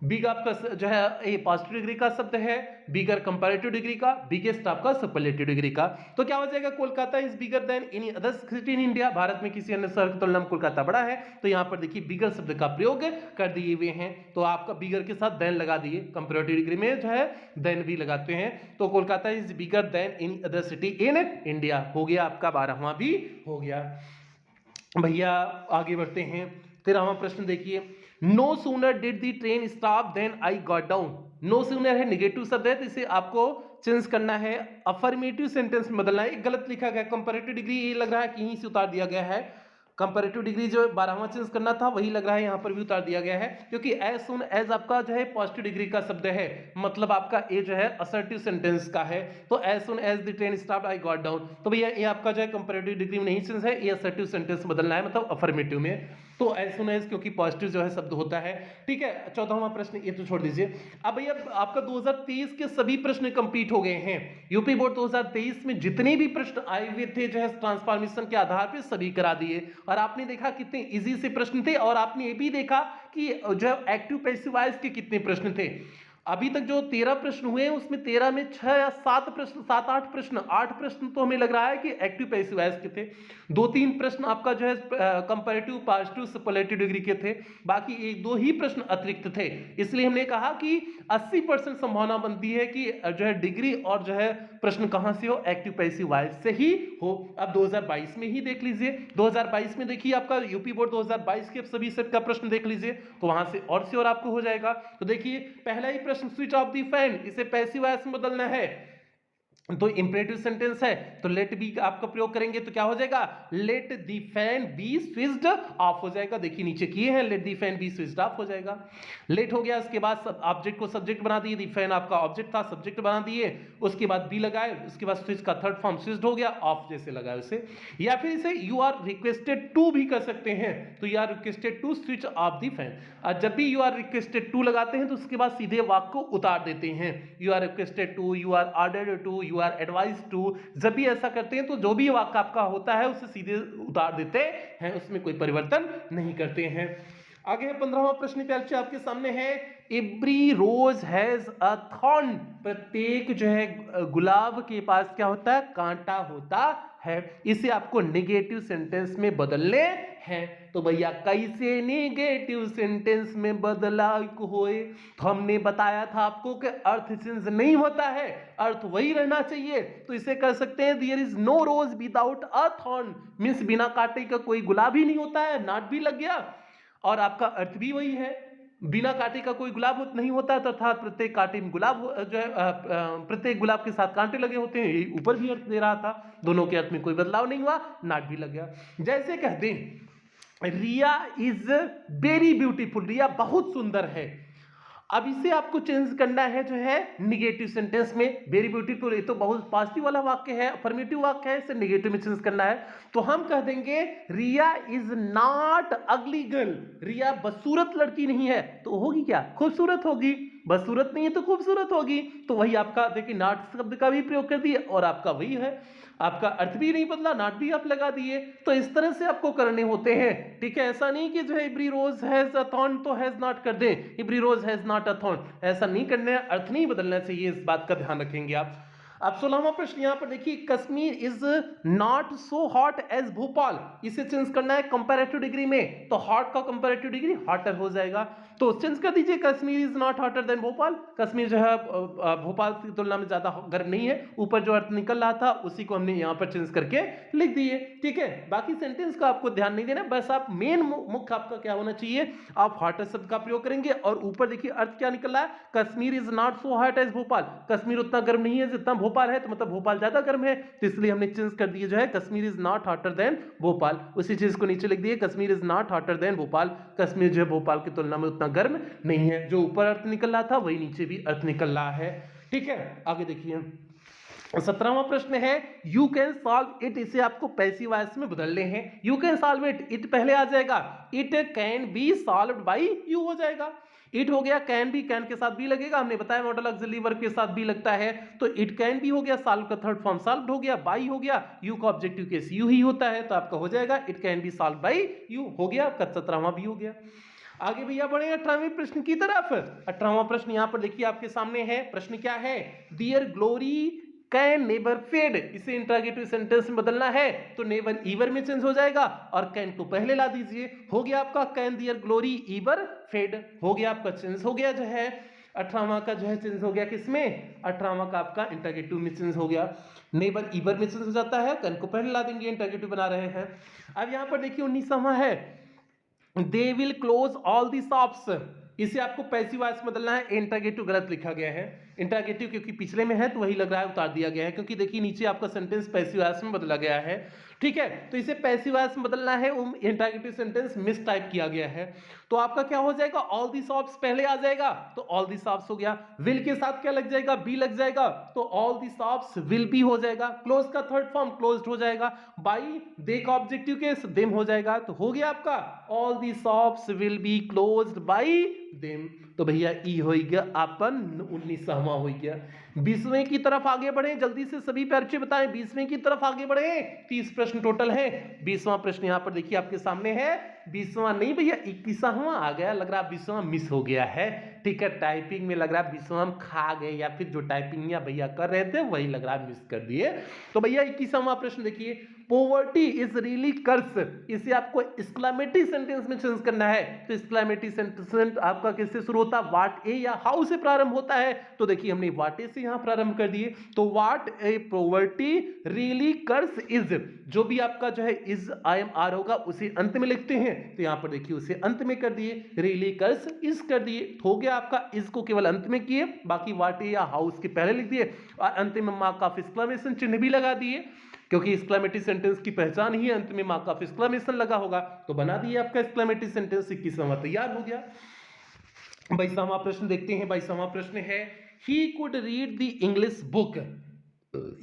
बिग आपका जो है ये पॉजिटिव डिग्री का शब्द है, बिगर कंपैरेटिव डिग्री का, बिगेस्ट आपका सुपरलेटिव डिग्री का। तो क्या हो जाएगा, Kolkata is bigger than any other city in India, Bharat में किसी अन्य शहर की तुलना में कोलकाता बड़ा है। तो यहां पर देखिए बिगर शब्द का प्रयोग कर दिए हुए हैं, तो आपका बिगर के साथ देन लगा दिए, कंपैरेटिव डिग्री में जो है देन भी लगाते हैं। तो Kolkata is bigger than any other city in India हो गया आपका, 12वां भी हो गया। भैया आगे बढ़ते हैं, 13वां प्रश्न देखिए, no sooner did the train stop than I got down. No sooner है निगेटिव शब्द है, तो इसे आपको चेंज करना है, अफर्मेटिव सेंटेंस में बदलना है। गलत लिखा गया, कंपैरेटिव डिग्री ये लग रहा है कि यहीं से उतार दिया गया है, कंपैरेटिव डिग्री जो 12वां चेंज करना था वही लग रहा है यहाँ पर भी उतार दिया गया है, क्योंकि एज सुन एज आपका जो है पॉजिटिव डिग्री का शब्द है, मतलब आपका ए जो है असर्टिव सेंटेंस का है। तो as soon as the train stopped I got down, तो भैया ये आपका जो है कंपैरेटिव डिग्री में नहीं चेंज है, ये असर्टिव सेंटेंस बदलना है, मतलब अफर्मेटिव में। तो एज सुन एज क्योंकि पॉजिटिव जो है शब्द होता है, ठीक है। 14वां प्रश्न ये तो छोड़ दीजिए। अब भैया आपका 2023 के सभी प्रश्न कंप्लीट हो गए हैं। यूपी बोर्ड 2023 में जितने भी प्रश्न आए हुए थे जो है ट्रांसफॉर्मेशन के आधार पर सभी करा दिए, और आपने देखा कितने इजी से प्रश्न थे, और आपने ये भी देखा कि जो एक्टिव पैसिव वॉइस के कितने प्रश्न थे। अभी तक जो 13 प्रश्न हुए हैं उसमें 13 में 6 या 7 प्रश्न, 7-8 प्रश्न, 8 प्रश्न तो हमें लग रहा है कि एक्टिव पैसिव वॉइस के थे, 2-3 प्रश्न आपका जो है कंपैरेटिव पॉजिटिव सुपरलेटिव डिग्री के थे, बाकी 1-2 ही प्रश्न अतिरिक्त थे। इसलिए हमने कहा कि 80% संभावना बनती है कि जो है डिग्री और जो है प्रश्न कहां से हो, एक्टिव पैसिव वॉइस से ही हो। अब 2022 में ही देख लीजिए, 2022 में देखिए आपका यूपी बोर्ड 2022 के सभी सेट का प्रश्न देख लीजिए, तो वहां से और आपको हो जाएगा। तो देखिए पहला ही प्रश्न, स्विच ऑफ द फैन, इसे पैसिव वॉइस में बदलना है, तो इंपरेटिव सेंटेंस है, तो लेट बी आपका प्रयोग करेंगे तो क्या हो जाएगा, let the fan B switched off हो जाएगा। देखिए नीचे किए हैं, let the fan B switched off हो जाएगा। लेट हो गया, उसके बाद ऑब्जेक्ट को सब्जेक्ट बना दिए, दी फैन आपका ऑब्जेक्ट था, सब्जेक्ट बना दिए, उसके बाद बी लगाए, उसके बाद स्विच का थर्ड फॉर्म स्विच्ड हो गया, ऑफ जैसे लगाए उसे। या फिर इसे यू आर रिक्वेस्टेड टू भी कर सकते हैं, तो you are requested to switch off the fan. जब भी यू आर रिक्वेस्टेड टू लगाते हैं तो उसके बाद सीधे वाक्य को उतार देते हैं, you are requested to, you are ordered to, you are advise to. जब भी ऐसा करते हैं तो जो भी वाक्य आपका होता है उसे सीधे उतार देते हैं, उसमें कोई परिवर्तन नहीं करते हैं। आगे 15वां प्रश्न प्यार से आपके सामने है, every rose has a thorn, प्रत्येक जो है गुलाब के पास क्या होता है, कांटा होता है। इसे आपको नेगेटिव सेंटेंस में बदलने हैं, तो भैया कैसे नेगेटिव सेंटेंस में बदला होए, तो हमने बताया था आपको कि अर्थ चेंज नहीं होता है, अर्थ वही रहना चाहिए। तो इसे कर सकते हैं, there is no rose without a thorn, means बिना कांटे का कोई गुलाब ही नहीं होता है, नॉट भी लग गया, और आपका अर्थ भी वही है, बिना कांटे का कोई गुलाब नहीं होता, अर्थात प्रत्येक कांटे में गुलाब जो है प्रत्येक गुलाब के साथ कांटे लगे होते हैं, यही ऊपर भी अर्थ दे रहा था, दोनों के अर्थ में कोई बदलाव नहीं हुआ, नाट भी लग गया। जैसे कहते हैं रिया इज वेरी ब्यूटीफुल, रिया बहुत सुंदर है। अब इसे आपको चेंज करना है जो है निगेटिव सेंटेंस में, वेरी ब्यूटीफुल ये तो बहुत पॉजिटिव वाला वाक्य है, अफर्मेटिव वाक्य है, इसे निगेटिव में चेंज करना है। तो हम कह देंगे रिया इज नॉट अगली गर्ल, रिया बदसूरत लड़की नहीं है, तो होगी क्या, खूबसूरत होगी, बदसूरत नहीं है तो खूबसूरत होगी। तो वही आपका देखिए नॉट शब्द का भी प्रयोग कर दिए, और आपका वही है, आपका अर्थ भी नहीं बदला, नॉट भी आप लगा दिए। तो इस तरह से आपको करने होते हैं, ठीक है। ऐसा नहीं कि जो है every rose has a thorn तो हैज नॉट कर दें, every rose has not a thorn, ऐसा नहीं करना है, अर्थ नहीं बदलना चाहिए, इस बात का ध्यान रखेंगे आप। अब 16वां प्रश्न यहां पर देखिए, Kashmir is not so hot as Bhopal, इसे चेंज करना है कंपैरेटिव डिग्री में, तो हॉट का कंपैरेटिव डिग्री हॉटर हो जाएगा। तो चेंज कर दीजिए, Kashmir is not hotter then Bhopal. Kashmir जो है भोपाल की तुलना में ज्यादा गर्म नहीं है। ऊपर जो अर्थ निकल रहा था उसी को हमने यहाँ पर चेंज करके लिख दिए। ठीक है, बाकी सेंटेंस का आपको ध्यान नहीं देना, बस आप मेन मुख्य आपका क्या होना चाहिए, आप हॉटर शब्द का प्रयोग करेंगे और ऊपर देखिए अर्थ क्या निकल रहा है, Kashmir is not so hot as Bhopal. Kashmir उतना गर्म नहीं है जितना भोपाल है, तो मतलब भोपाल ज्यादा गर्म है, तो इसलिए हमने चेंज कर दिया जो है Kashmir is not hotter then Bhopal. उसी चीज को नीचे लिख दिए, Kashmir is not hotter then Bhopal. Kashmir जो है भोपाल की तुलना में उतना गर्म नहीं है। जो ऊपर अर्थ निकल रहा था वही नीचे भी अर्थ निकल रहा है। ठीक है, आगे देखिए 17वां प्रश्न है यू कैन सॉल्व इट। इसे आपको पैसिव वॉइस में बदलने हैं। यू कैन सॉल्व इट पहले आ जाएगा, it can be solved by you हो जाएगा। इट हो गया, कैन भी, कैन के साथ भी लगेगा, हमने बताया मॉडल ऑक्सिलरी वर्ब के साथ भी लगता है, तो इट कैन भी हो गया, सॉल्व का थर्ड फॉर्म सॉल्व्ड हो गया, बाय हो गया, यू का ऑब्जेक्टिव केस यू ही होता है, तो आपका हो जाएगा it can be solved by you, हो गया आपका 17वां भी हो गया। आगे भैया बढ़े 18वें प्रश्न की तरफ। 18वां प्रश्न यहां पर देखिए आपके सामने है। प्रश्न क्या है, dear glory can never fade. इसे इंट्रोगेटिव सेंटेंस में बदलना है तो नेवर ईवर में चेंज हो जाएगा और कैन को पहले ला दीजिए। हो गया आपका can dear glory ever fade, हो गया आपका चेंज हो गया जो है 18वां का जो है चेंज हो गया किसमें, 18वां का आपका इंट्रोगेटिव में चेंज हो गया। नेवर ईवर में चेंज हो जाता है, कैन को पहले ला देंगे, इंट्रोगेटिव बना रहे हैं। अब यहां पर देखिए 19वां है, they will close all the shops. इसे आपको पैसिव वॉइस में बदलना है। इंट्रोगेटिव गलत लिखा गया है, इंट्रोगेटिव क्योंकि पिछले में है तो वही लग रहा है उतार दिया गया है, क्योंकि देखिए नीचे आपका सेंटेंस पैसिव वॉइस में बदला गया है। ठीक है, तो इसे पैसिव वॉइस में बदलना है, इंट्रोगेटिव सेंटेंस मिस टाइप किया गया है, तो आपका क्या हो जाएगा, ऑल दी शॉप्स पहले आ जाएगा, तो ऑल दी शॉप्स हो गया। विल के साथ क्या लग जाएगा, बी लग जाएगा, तो all the shops will be हो जाएगा। क्लोज का थर्ड फॉर्म क्लोज्ड हो जाएगा। बाई दे का ऑब्जेक्टिव केस देम हो जाएगा, तो हो गया आपका all the shops will be closed by them. तो भैया ई हो गया अपन 19वां हो गया। 20वें की तरफ आगे बढ़े, जल्दी से सभी परिचय बताएं। 20वें की तरफ आगे बढ़े, 30 प्रश्न टोटल है। 20वां प्रश्न यहां पर देखिए आपके सामने है। 20वां नहीं भैया 21वां आ गया, लग रहा है 20वां मिस हो गया है। ठीक है, टाइपिंग में लग रहा है 20वां हम खा गए, या फिर जो टाइपिंग या भैया कर रहे थे वही लग रहा है मिस कर दिए। तो भैया 21वां प्रश्न देखिए, पोवर्टी इज रियली कर्स। इसे आपको एक्सक्लेमेटरी सेंटेंस में चेंज करना है, तो एक्सक्लेमेटरी सेंटेंस आपका किससे शुरू होता है, व्हाट ए या हाउ से प्रारंभ होता है, तो देखिए हमने व्हाट ए से यहां प्रारंभ कर दिए, तो what a poverty really curse is. जो भी आपका जो है इज आई एम आर होगा उसे अंत में लिखते हैं, तो यहां पर देखिए उसे अंत में कर दिए, रियली कर्स इज कर दिए, हो गया आपका इज को केवल अंत में किए, बाकी व्हाट ए या हाउ उसके पहले लिख दिए और अंत में मार्क ऑफ एक्सक्लेमेशन चिन्ह भी लगा दिए, क्योंकि एक्सक्लेमेटरी सेंटेंस की पहचान ही अंत में मार्क ऑफ एक्सक्लेमेशन लगा होगा, तो बना दिए आपका एक्सक्लेमेटरी सेंटेंस। 21वां तैयार हो गया। 22वां प्रश्न देखते हैं। 22वां प्रश्न है, he could read the English book.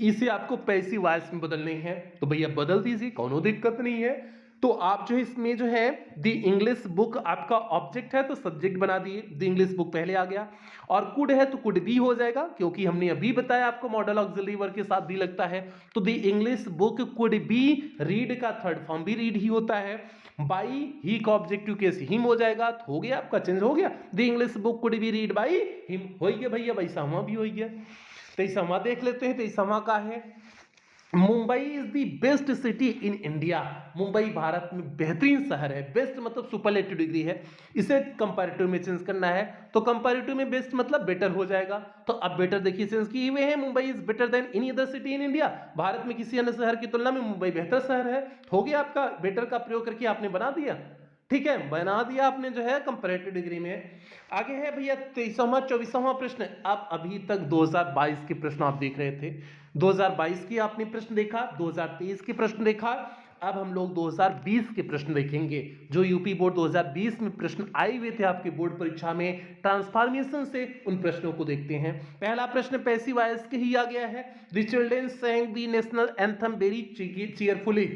इसे आपको पैसिव वॉइस में बदलने हैं, तो भैया बदल दीजिए, कोनो दिक्कत नहीं है। तो आप जो इसमें जो है द इंग्लिश बुक आपका ऑब्जेक्ट है तो सब्जेक्ट बना दिए, द इंग्लिश बुक पहले आ गया, और कुड है तो कुड भी हो जाएगा, क्योंकि हमने अभी बताया आपको मॉडल ऑक्सिलरी वर्ब के साथ भी लगता है, तो the English book could be, read का थर्ड फॉर्म भी रीड ही होता है, बाई ही का ऑब्जेक्टिव केस हिम हो जाएगा, तो हो गया आपका चेंज हो गया, the English book could be read by him, हो गया भैया। 22वां भी हो गया। 23वां देख लेते हैं। 23वां का है, Mumbai is the best city in India. Mumbai Bharat में बेहतरीन शहर है, बेस्ट मतलब सुपरलेटिव डिग्री है, इसे कंपैरेटिव में चेंज करना है, तो कंपैरेटिव में बेस्ट मतलब बेटर हो जाएगा, तो अब बेटर देखिए चेंज किए हुए हैं, Mumbai is better than any other city in India. Bharat में किसी अन्य शहर की तुलना में मुंबई बेहतर शहर है, हो गया आपका बेटर का प्रयोग करके आपने बना दिया। ठीक है, बना दिया आपने जो है कंपैरेटिव डिग्री में। आगे है भैया 23वां 24वां प्रश्न। अब अभी तक 2022 के प्रश्न आप देख रहे थे, 2022 की आपने प्रश्न देखा, 2023 के प्रश्न देखा, अब हम लोग 2020 के प्रश्न देखेंगे, जो यूपी बोर्ड 2020 में प्रश्न आए हुए थे आपके बोर्ड परीक्षा में ट्रांसफॉर्मेशन से, उन प्रश्नों को देखते हैं। पहला प्रश्न पैसिव वॉइस के ही आ गया है, the children sang the national anthem very cheerfully.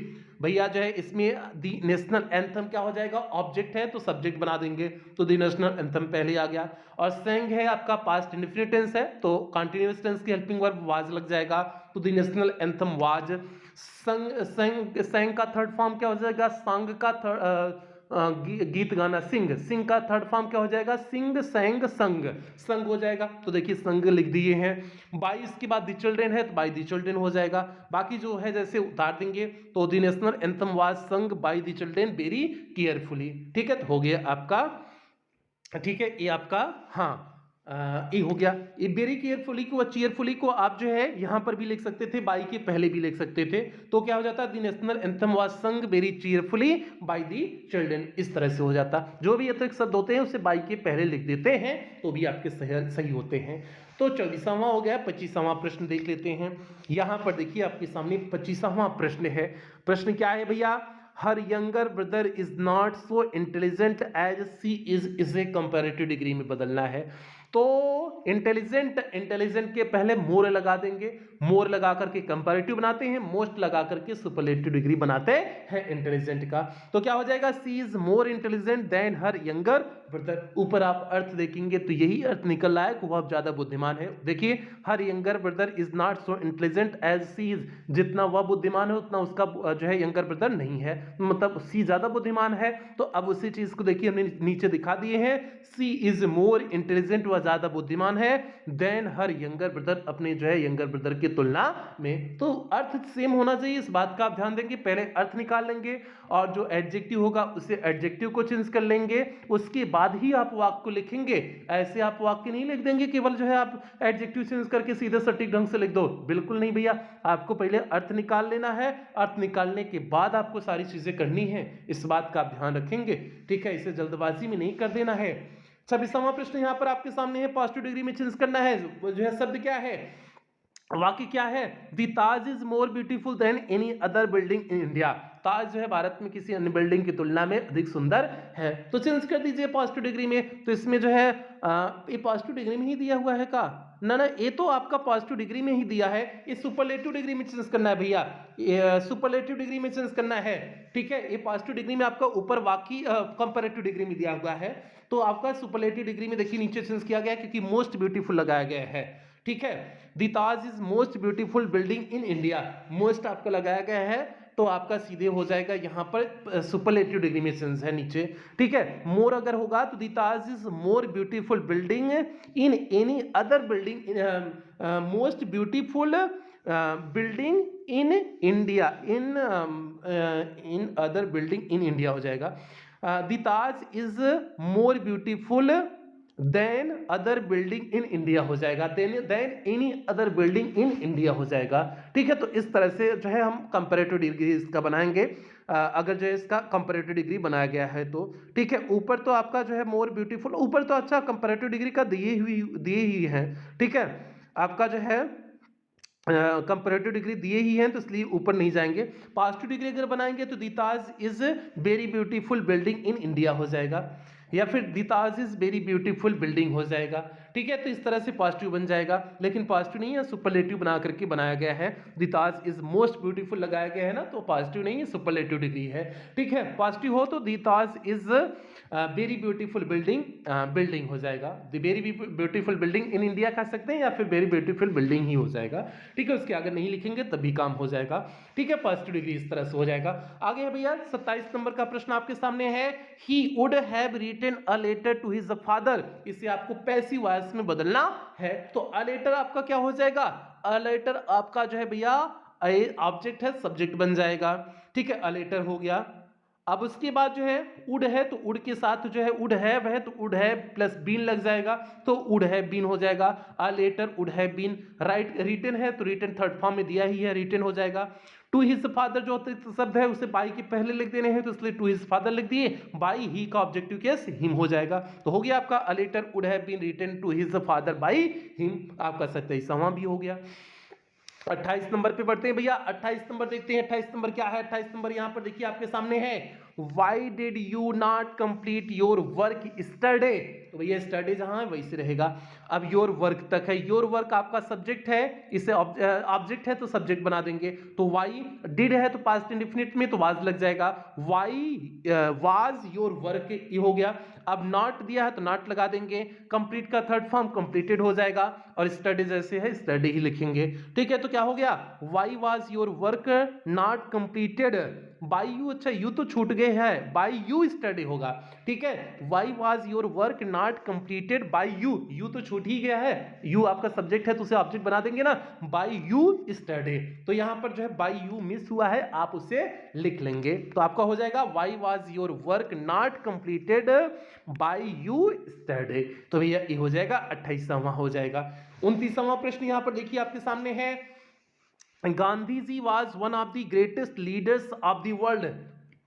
भैया जो है इसमें दी नेशनल एंथम क्या हो जाएगा, ऑब्जेक्ट है तो सब्जेक्ट बना देंगे, तो दी नेशनल एंथम पहले आ गया, और सेंग है आपका पास्ट इंडेफिनिट टेंस है तो कंटीन्यूअस टेंस की हेल्पिंग वर्ब वाज लग जाएगा, तो the national anthem was. Seng का थर्ड फॉर्म क्या हो जाएगा, संग का गीत गाना सिंग, सिंग का थर्ड फॉर्म क्या हो जाएगा, सिंग सेंग संग, संग हो जाएगा, तो देखिए संग लिख दिए हैं। बाई इसके बाद दी चिल्ड्रेन है तो बाई दी चिल्ड्रेन हो जाएगा, बाकी जो है जैसे उतार देंगे, तो the national anthem was sung by the children very carefully. ठीक है, तो हो गया आपका ठीक है, ये आपका हाँ ये हो गया। ये वेरी केयरफुली को चीयरफुली को आप जो है यहाँ पर भी लिख सकते थे, बाई के पहले भी लिख सकते थे। तो क्या हो जाता, द नेशनल एंथम वाज संग very cheerfully by the children, इस तरह से हो जाता। जो भी अतिरिक्त शब्द होते हैं उसे बाई के पहले लिख देते हैं तो भी आपके सही होते हैं। तो 24वां हो गया। 25वां प्रश्न देख लेते हैं। यहाँ पर देखिए आपके सामने 25वां प्रश्न है। प्रश्न क्या है भैया, her younger brother is not so intelligent as she is, इसे कंपैरेटिव डिग्री में बदलना है। तो इंटेलिजेंट के पहले मोर लगा देंगे, मोर लगा करके कंपैरेटिव बनाते हैं, मोस्ट लगा करके सुपरलेटिव डिग्री बनाते हैं इंटेलिजेंट का। तो क्या हो जाएगा, she is more intelligent than her younger brother. ऊपर आप अर्थ देखेंगे तो यही अर्थ निकल रहा है कि वह ज्यादा बुद्धिमान है। देखिए, her younger brother is not so intelligent as she is, जितना वह बुद्धिमान है उतना उसका जो है यंगर ब्रदर नहीं है, मतलब सी ज्यादा बुद्धिमान है। तो अब उसी चीज को देखिए हमने नीचे दिखा दिए हैं, सी इज मोर इंटेलिजेंट, वह ज्यादा बुद्धिमान है देन हर यंगर ब्रदर, अपने जो है यंगर ब्रदर की तुलना में। तो अर्थ सेम होना चाहिए, इस बात का आप ध्यान देंगे। पहले अर्थ निकाल लेंगे और जो एडजेक्टिव होगा उसे एडजेक्टिव को चेंज कर लेंगे, उसके बाद ही आप वाक्य को लिखेंगे। ऐसे आप वाक्य नहीं लिख देंगे केवल जो है आप एडजेक्टिव चेंज करके सीधे सटीक ढंग से लिख दो, बिल्कुल नहीं भैया। आपको पहले अर्थ निकाल लेना है, अर्थ निकालने के बाद आपको सारी चीजें करनी है, इस बात का आप ध्यान रखेंगे। ठीक है, इसे जल्दबाजी में नहीं कर देना है। 26वां प्रश्न यहाँ पर आपके सामने है, पॉजिटिव डिग्री में चेंज करना है। जो है शब्द क्या है, वाक्य क्या है, the Taj is more beautiful than any other building in India. Taj जो है भारत में किसी अन्य बिल्डिंग की तुलना में अधिक सुंदर है। तो चेंज कर दीजिए पॉजिटिव डिग्री में। तो इसमें जो है ये पॉजिटिव डिग्री में ही दिया हुआ है का ना, ना ये तो आपका पॉजिटिव डिग्री में ही दिया है, ये सुपरलेटिव डिग्री में चेंज करना है भैया, सुपरलेटिव डिग्री में चेंज करना है। ठीक है, ये पॉजिटिव डिग्री में आपका ऊपर वाक्य कंपैरेटिव डिग्री में दिया हुआ है, तो आपका सुपरलेटिव डिग्री में देखिए नीचे चेंज किया गया है क्योंकि मोस्ट ब्यूटीफुल लगाया गया है। ठीक है, the Taj is most beautiful building in India, most आपका लगाया गया है तो आपका सीधे हो जाएगा यहाँ पर सुपरलेटिव डिग्री में चेंज है नीचे। ठीक है, मोर अगर होगा तो the Taj is more beautiful building in any other building, most beautiful building in India, in other building in India हो जाएगा। The Taj is more beautiful than other building in India हो जाएगा, than any other building in India हो जाएगा। ठीक है, तो इस तरह से जो है हम कंपैरेटिव डिग्री इसका बनाएंगे, अगर जो है इसका कंपैरेटिव डिग्री बनाया गया है तो। ठीक है, ऊपर तो आपका जो है मोर ब्यूटीफुल, ऊपर तो अच्छा कंपैरेटिव डिग्री का दिए ही है। ठीक है, आपका जो है कंपैरेटिव डिग्री दिए ही हैं तो इसलिए ऊपर नहीं जाएंगे। पॉजिटिव डिग्री अगर बनाएंगे तो the Taj is very beautiful building in India हो जाएगा, या फिर the Taj is very beautiful building हो जाएगा। ठीक है, तो इस तरह से पॉजिटिव बन जाएगा, लेकिन पॉजिटिव नहीं है, सुपरलेटिव बना करके बनाया गया है। The Taj is most beautiful लगाया गया है ना, तो पॉजिटिव नहीं है, सुपरलेटिव डिग्री है। ठीक है, पॉजिटिव हो तो the Taj is very beautiful building हो जाएगा। The very beautiful building in India कह सकते हैं या फिर वेरी ब्यूटीफुल बिल्डिंग ही हो जाएगा। ठीक है, उसके आगे नहीं लिखेंगे तभी काम हो जाएगा। ठीक है, पॉजिटिव डिग्री इस तरह से हो जाएगा। आगे है भैया 27 नंबर का प्रश्न आपके सामने है, he would have written a letter to his father, इसे आपको पैसिव वॉइस में बदलना है। तो अ लेटर आपका क्या हो जाएगा, अ लेटर आपका जो है भैया ऑब्जेक्ट है, सब्जेक्ट बन जाएगा। ठीक है, अ लेटर हो गया। अब उसके बाद जो है उड है, तो उड के साथ जो है उड हैव है तो उड हैव प्लस बीन लग जाएगा, तो उड हैव बीन हो जाएगा। अ लेटर उड हैव बीन, राइट रिटन है तो रिटन थर्ड फॉर्म में दिया ही है, रिटन हो जाएगा। टू हिज फादर जो शब्द है उसे बाई के पहले लिख देने हैं तो इसलिए टू हिज फादर लिख दिए, बाई ही का ऑब्जेक्टिव केस हिम हो जाएगा। तो हो गया आपका a letter would have been written to his father by him, आपका 27वां भी हो गया। 28 नंबर पे बढ़ते हैं भैया। 28 नंबर देखते हैं, 28 नंबर क्या है। 28 नंबर यहाँ पर देखिए आपके सामने है, why did you not complete your work yesterday, तो भैया स्टरडे जहां है वैसे रहेगा। अब योर वर्क तक है, योर वर्क आपका सब्जेक्ट है, इसे ऑब्जेक्ट है तो सब्जेक्ट बना देंगे। तो वाई डिड है तो पास्ट इंडेफिनिट में तो वाज लग जाएगा, वाई वाज योर वर्क, ये हो गया। अब नॉट दिया है तो नॉट लगा देंगे, कंप्लीट का थर्ड फॉर्म कंप्लीटेड हो जाएगा, और स्टडी जैसे है स्टडी ही लिखेंगे। ठीक है, तो क्या हो गया, why was your work not completed by you, अच्छा यू तो छूट गए हैं, बाई यू स्टडी होगा। ठीक है, why was your work not completed by you, you तो छूट ही गया है, यू आपका सब्जेक्ट है तो उसे ऑब्जेक्ट बना देंगे ना, बाय यू स्टडी, तो यहां पर जो है बाय यू मिस हुआ है, आप उसे लिख लेंगे, तो आपका हो जाएगा why was your work not completed by you study, तो भैया ये हो जाएगा 28वां हो जाएगा। 29वां प्रश्न यहां पर देखिए आपके सामने है, Gandhi ji was one of the greatest leaders of the world,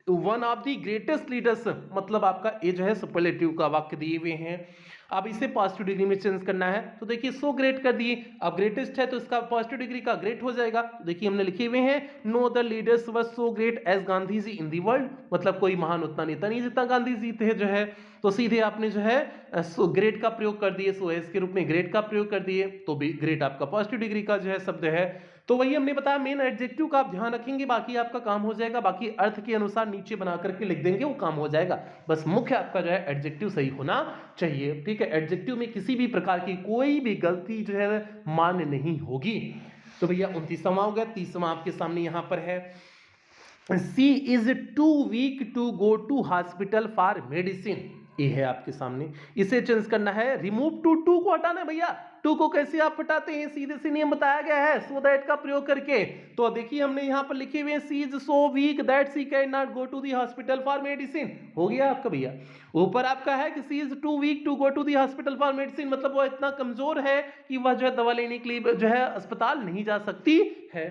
one of the greatest leaders, मतलब आपका ये जो है सुपरलेटिव का वाक्य दिए हुए हैं, अब इसे पॉजिटिव डिग्री में चेंज करना है, तो देखिए सो ग्रेट कर दिए, अब ग्रेटेस्ट है तो इसका पॉजिटिव डिग्री का ग्रेट हो जाएगा, तो देखिए हमने लिखे हुए हैं no other leaders were so great as Gandhi ji in the world, मतलब कोई महान उतना नेता नहीं जितना गांधी जी थे जो है, तो सीधे आपने जो है सो ग्रेट का प्रयोग कर दिए, सो एज के रूप में ग्रेट का प्रयोग कर दिए, तो भी ग्रेट आपका पॉजिटिव डिग्री का जो है शब्द है, तो वही हमने बताया मेन एडजेक्टिव का आप ध्यान रखेंगे, बाकी आपका काम हो जाएगा, बाकी अर्थ के अनुसार नीचे बना करके लिख देंगे, वो काम हो जाएगा, बस मुख्य आपका जो है एडजेक्टिव सही होना चाहिए, ठीक है, एडजेक्टिव में किसी भी प्रकार की कोई भी गलती जो है मान्य नहीं होगी। तो भैया 29वां हो गया। 30वां आपके सामने यहां पर है, she is too weak to go to hospital for medicine, ये है आपके सामने, इसे चेंज करना है, रिमूव टू को हटाना है भैया, टू को कैसे आप हटाते हैं, सीधे से नियम बताया गया है सो दैट का प्रयोग करके, तो देखिए हमने यहां पर लिखे हुए हैं she is so weak that she can not go to the hospital for medicine, हो गया आपका भैया, ऊपर आपका है कि she is too weak to go to the hospital for medicine, मतलब वो इतना कमजोर है कि वह जो है दवा लेने के लिए जो है अस्पताल नहीं जा सकती है,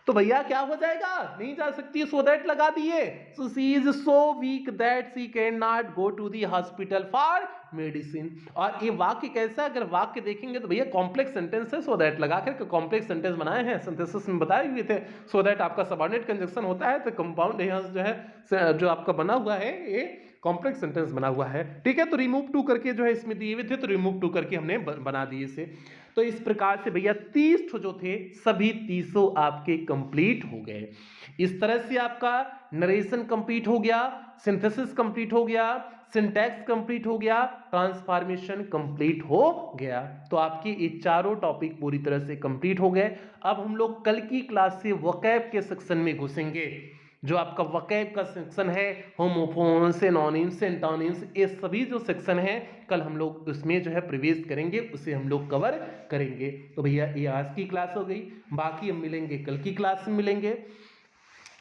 तो भैया क्या हो जाएगा, नहीं जा सकती, सो दैट लगा दिए, so she is so weak that she can not go to the hospital for medicine, और ये वाक्य कैसा, अगर वाक्य देखेंगे तो भैया कॉम्प्लेक्स सेंटेंस है, सो दैट लगा कर कॉम्प्लेक्स सेंटेंस बनाए हैं, सिंथेसिस में बताए हुए थे, सो दैट आपका सबऑर्डिनेट कंजंक्शन होता है, तो कंपाउंड यहाँ जो है जो आपका बना हुआ है ये कॉम्प्लेक्स सेंटेंस बना हुआ है, ठीक है, तो रिमूव टू करके जो है इसमें दिए हुए थे, तो रिमूव टू करके हमने बना दिए इसे, तो इस प्रकार से भैया 30 जो थे सभी 30 आपके कंप्लीट हो गए, इस तरह से आपका नरेशन कंप्लीट हो गया, सिंथेसिस कंप्लीट हो गया, सिंटैक्स कंप्लीट हो गया, ट्रांसफॉर्मेशन कंप्लीट हो गया, तो आपके ये चारों टॉपिक पूरी तरह से कंप्लीट हो गए। अब हम लोग कल की क्लास से वोकैब के सेक्शन में घुसेंगे, जो आपका वोकैब का सेक्शन है, होमोफोन्स, सिनोनिम्स, एंटोनिम्स, ये सभी जो सेक्शन है कल हम लोग उसमें जो है प्रवेश करेंगे, उसे हम लोग कवर करेंगे। तो भैया ये आज की क्लास हो गई, बाकी हम मिलेंगे कल की क्लास में मिलेंगे,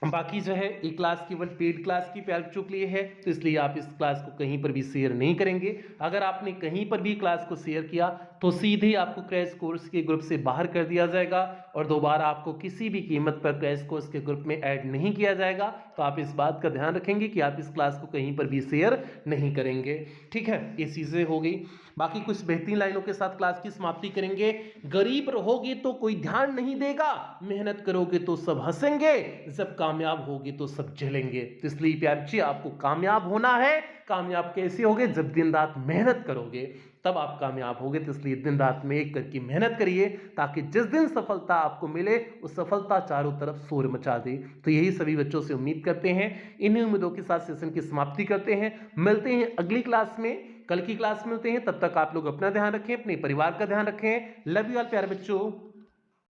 बाकी जो है ये क्लास केवल पेड क्लास की प्यार चूक लिए है, तो इसलिए आप इस क्लास को कहीं पर भी शेयर नहीं करेंगे, अगर आपने कहीं पर भी क्लास को शेयर किया तो सीधे आपको क्रैश कोर्स के ग्रुप से बाहर कर दिया जाएगा और दोबारा आपको किसी भी कीमत पर क्रैश कोर्स के ग्रुप में ऐड नहीं किया जाएगा, तो आप इस बात का ध्यान रखेंगे कि आप इस क्लास को कहीं पर भी शेयर नहीं करेंगे, ठीक है, ये चीजें हो गई। बाकी कुछ बेहतरीन लाइनों के साथ क्लास की समाप्ति करेंगे, गरीब रहोगे तो कोई ध्यान नहीं देगा, मेहनत करोगे तो सब हंसेंगे, जब कामयाब होगे तो सब जलेंगे, तो इसलिए प्यार बच्चे आपको कामयाब होना है, कामयाब कैसे होगे, जब दिन रात मेहनत करोगे तब आप कामयाब होगे, तो इसलिए दिन रात में एक करके मेहनत करिए, ताकि जिस दिन सफलता आपको मिले उस सफलता चारों तरफ शोर मचा दे। तो यही सभी बच्चों से उम्मीद करते हैं, इन्हीं उम्मीदों के साथ सेशन की समाप्ति करते हैं, मिलते हैं अगली क्लास में, कल की क्लास में मिलते हैं, तब तक आप लोग अपना ध्यान रखें, अपने परिवार का ध्यान रखें, लव यू ऑल प्यारे बच्चों।